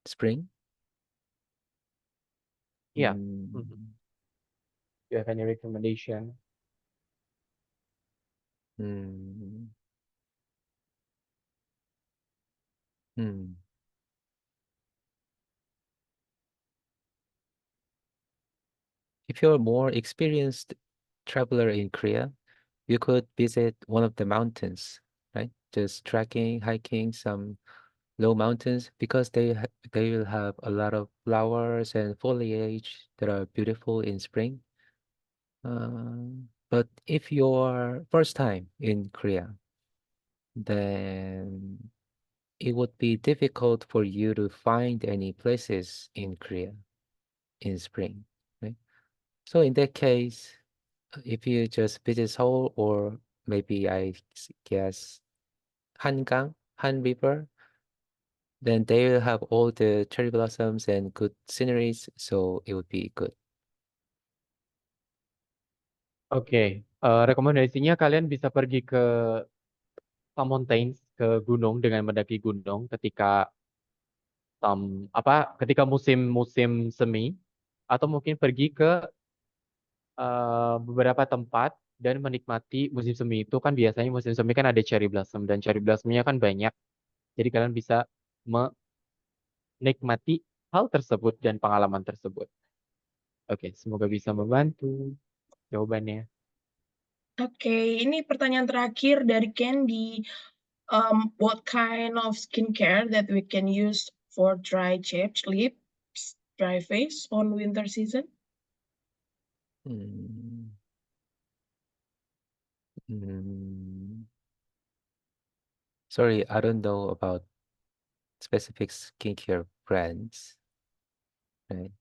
spring? Yeah. Mm, Do you have any recommendation? mm, mm. If you're a more experienced traveler in Korea, you could visit one of the mountains, right? Just trekking, hiking some low mountains because they will have a lot of flowers and foliage that are beautiful in spring. But if you're first time in Korea, then it would be difficult for you to find any places in Korea in spring, right? So in that case, if you just visit Seoul or maybe guess Hangang, Han River, then they will have all the cherry blossoms and good sceneries, so it would be good. Oke, rekomendasinya kalian bisa pergi ke some mountains, ke gunung dengan mendaki gunung ketika ketika musim semi, atau mungkin pergi ke beberapa tempat dan menikmati musim semi. Itu kan biasanya musim semi kan ada cherry blossom dan cherry blossomnya kan banyak. Jadi kalian bisa menikmati hal tersebut dan pengalaman tersebut. Oke, semoga bisa membantu jawabannya. Oke, ini pertanyaan terakhir dari Candy. What kind of skincare that we can use for dry lips, dry face on winter season? Mm. Mm. Sorry, I don't know about specific skincare brands. Right.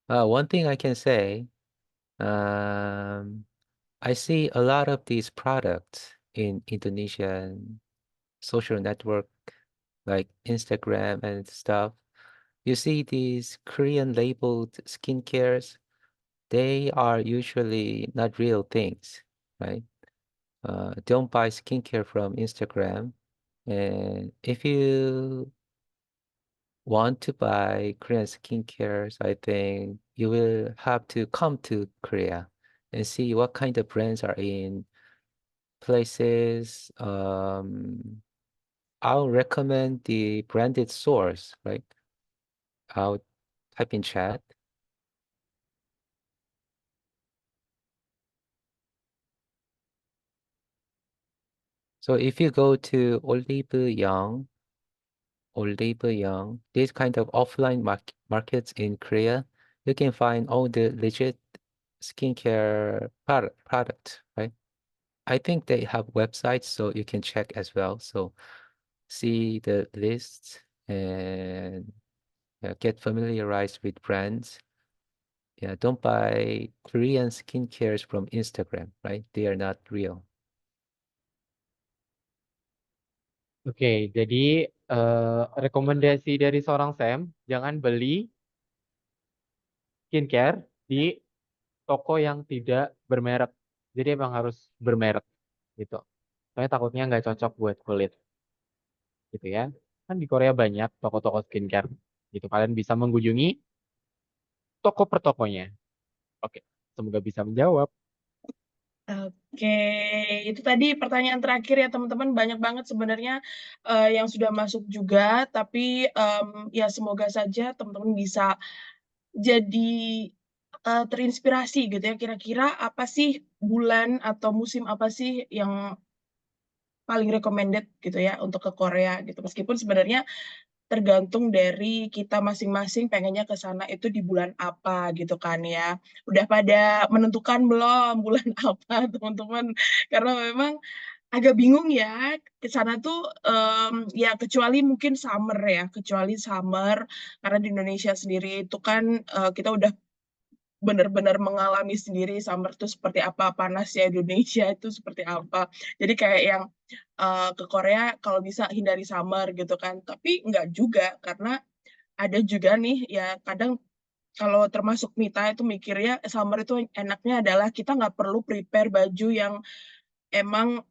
One thing I can say, I see a lot of these products in Indonesian social network like Instagram and stuff. You see these Korean labeled skincares, they are usually not real things, right? Don't buy skincare from Instagram. And if you want to buy Korean skincares, I think you will have to come to Korea and see what kind of brands are in places. I'll recommend the branded source, right? I'll type in chat. So if you go to Olive these kind of offline markets in Korea, you can find all the legit skincare product, right? I think they have websites, so you can check as well. So see the list and get familiarized with brands. Yeah, don't buy Korean skincares from Instagram, right? They are not real. Oke, jadi rekomendasi dari seorang Sam, jangan beli skincare di toko yang tidak bermerek. Jadi emang harus bermerek gitu. Soalnya takutnya nggak cocok buat kulit gitu ya. Kan di Korea banyak toko-toko skincare gitu. Kalian bisa mengunjungi toko per tokonya. Oke, semoga bisa menjawab. Oke, itu tadi pertanyaan terakhir ya teman-teman. Banyak banget sebenarnya yang sudah masuk juga, tapi ya semoga saja teman-teman bisa jadi terinspirasi gitu ya. Kira-kira apa sih bulan atau musim apa sih yang paling recommended gitu ya untuk ke Korea gitu. Meskipun sebenarnya tergantung dari kita masing-masing pengennya ke sana itu di bulan apa gitu kan ya. Udah pada menentukan belum bulan apa teman-teman? Karena memang agak bingung ya ke sana tuh ya kecuali mungkin summer ya, kecuali summer karena di Indonesia sendiri itu kan kita udah benar-benar mengalami sendiri summer tuh seperti apa, panasnya Indonesia itu seperti apa. Jadi kayak yang ke Korea kalau bisa hindari summer gitu kan. Tapi nggak juga karena ada juga nih ya kadang kalau termasuk Mita itu mikirnya summer itu enaknya adalah kita nggak perlu prepare baju yang emang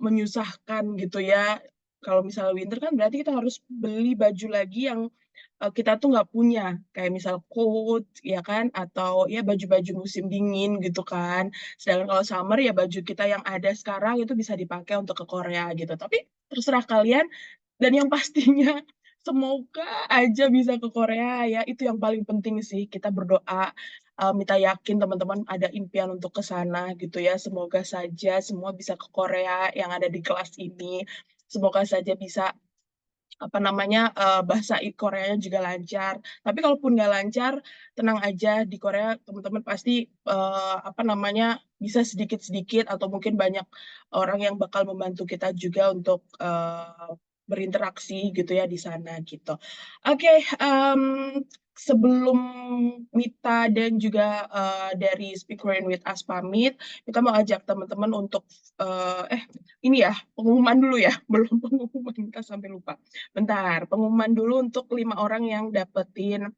menyusahkan gitu ya. Kalau misalnya winter kan berarti kita harus beli baju lagi yang kita tuh nggak punya, kayak misal coat ya kan, atau ya baju-baju musim dingin gitu kan. Sedangkan kalau summer ya baju kita yang ada sekarang itu bisa dipakai untuk ke Korea gitu. Tapi terserah kalian dan yang pastinya semoga aja bisa ke Korea ya. Itu yang paling penting sih. Kita berdoa, Mita yakin teman-teman ada impian untuk ke sana gitu ya. Semoga saja semua bisa ke Korea yang ada di kelas ini. Semoga saja bisa apa namanya bahasa Koreanya juga lancar. Tapi kalaupun nggak lancar, tenang aja di Korea teman-teman pasti apa namanya bisa sedikit-sedikit atau mungkin banyak orang yang bakal membantu kita juga untuk berinteraksi gitu ya di sana gitu. Oke, sebelum Mita dan juga dari Speak Korean with Us pamit, kita mau ajak teman-teman untuk ini ya pengumuman dulu ya, belum pengumuman kita sampai lupa. Bentar, pengumuman dulu untuk 5 orang yang dapetin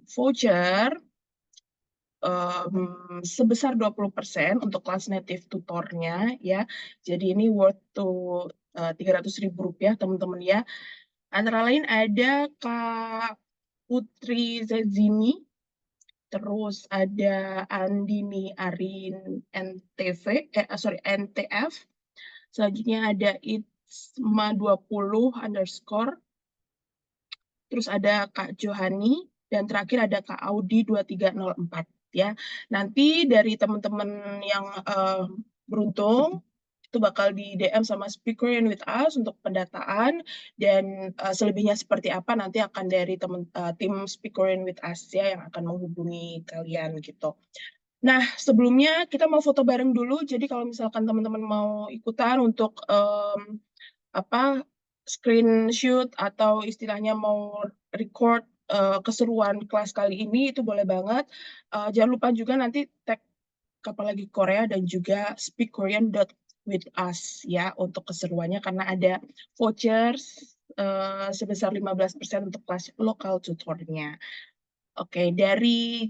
voucher sebesar 20% untuk kelas native tutornya ya. Jadi ini worth to Rp300.000 teman-teman ya. Antara lain ada Kak Putri Zezini, terus ada Andini Arin NTF, selanjutnya ada Itsma20_, terus ada Kak Johani, dan terakhir ada Kak Audi 2304 ya. Nanti dari teman-teman yang beruntung itu bakal di DM sama Speak Korean with Us untuk pendataan, dan selebihnya seperti apa nanti akan dari tim Speak Korean with Us ya yang akan menghubungi kalian gitu. Nah, sebelumnya kita mau foto bareng dulu. Jadi kalau misalkan teman-teman mau ikutan untuk screenshot atau istilahnya mau record keseruan kelas kali ini itu boleh banget. Jangan lupa juga nanti tag Kapal Lagi Korea dan juga speakkorean.with us ya untuk keseruannya karena ada vouchers sebesar 15% untuk kelas lokal tutornya. Oke, dari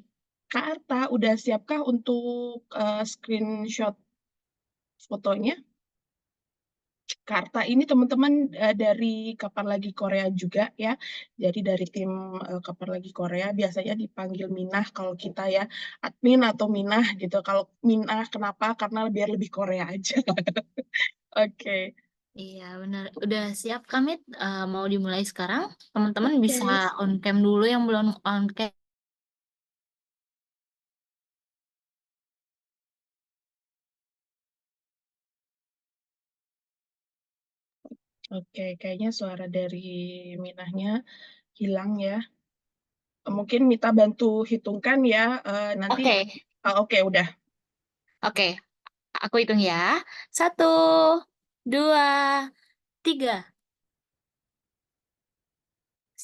Kak Arta udah siapkah untuk screenshot fotonya? Karta ini teman-teman dari Kapan Lagi Korea juga ya. Jadi dari tim Kapan Lagi Korea biasanya dipanggil Minah kalau kita ya, admin atau Minah gitu. Kalau Minah kenapa? Karena biar lebih Korea aja. Oke. Iya, benar. Udah siap kami mau dimulai sekarang. Teman-teman bisa on cam dulu yang belum on cam. Oke, kayaknya suara dari Minahnya hilang ya. Mungkin Mita bantu hitungkan ya nanti. Oke. Oke, udah. Oke, aku hitung ya. 1, 2, 3.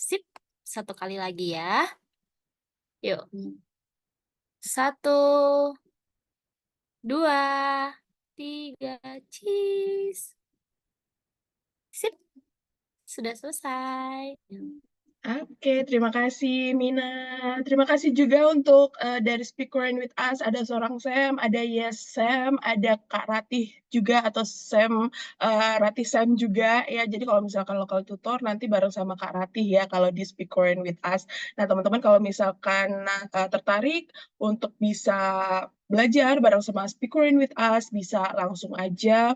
Sip. Satu kali lagi ya. Yuk. 1, 2, 3, cheese. Sip. Sudah selesai. Oke, terima kasih Mina. Terima kasih juga untuk dari Speaker with Us, ada seorang Sam, ada Yes Sam, ada Kak Ratih juga atau Sam Ratih Sam juga ya. Jadi kalau misalkan lokal tutor nanti bareng sama Kak Ratih ya kalau di Speaker with Us. Nah, teman-teman kalau misalkan tertarik untuk bisa belajar bareng sama Speaker with Us, bisa langsung aja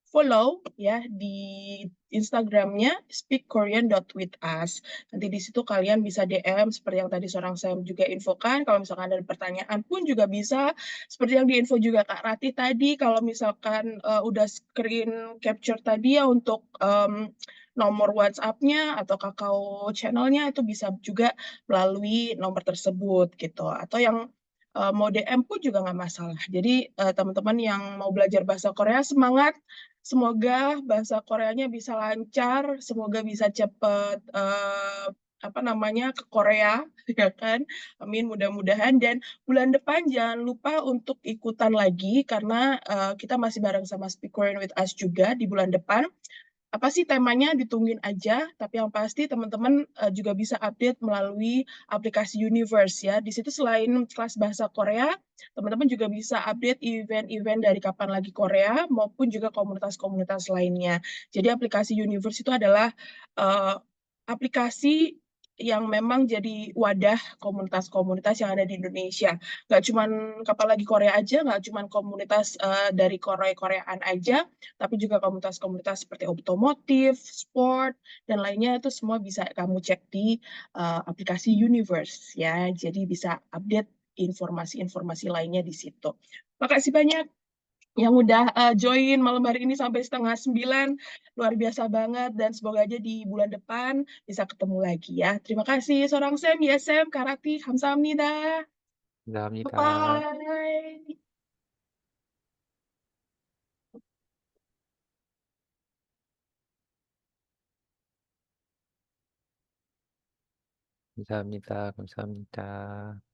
follow ya di Instagramnya speakkorean.withus. Nanti di situ kalian bisa DM seperti yang tadi seorang saya juga infokan. Kalau misalkan ada pertanyaan pun juga bisa. Seperti yang diinfo juga Kak Rati tadi, kalau misalkan udah screen capture tadi ya untuk nomor WhatsApp-nya atau Kakao channel-nya itu bisa juga melalui nomor tersebut gitu. Atau yang mau DM pun juga nggak masalah. Jadi teman-teman yang mau belajar bahasa Korea semangat. Semoga bahasa Koreanya bisa lancar, semoga bisa cepat ke Korea, ya kan? Amin, mudah-mudahan. Dan bulan depan jangan lupa untuk ikutan lagi karena kita masih bareng sama Speak Korean with Us juga di bulan depan. Apa sih temanya ditungguin aja, tapi yang pasti teman-teman juga bisa update melalui aplikasi Universe ya. Di situ selain kelas bahasa Korea, teman-teman juga bisa update event-event dari kapan lagi Korea maupun juga komunitas-komunitas lainnya. Jadi aplikasi Universe itu adalah aplikasi yang memang jadi wadah komunitas-komunitas yang ada di Indonesia. Nggak cuma kapan lagi Korea aja, nggak cuma komunitas dari Korea-Koreaan aja, tapi juga komunitas-komunitas seperti otomotif, sport, dan lainnya itu semua bisa kamu cek di aplikasi Universe ya. Jadi bisa update informasi-informasi lainnya di situ. Makasih banyak yang udah join malam hari ini sampai 8:30. Luar biasa banget dan semoga aja di bulan depan bisa ketemu lagi ya. Terima kasih seorang Sam, ya Sam, Karati, 감사합니다. 감사합니다. Bye. 감사합니다. 감사합니다.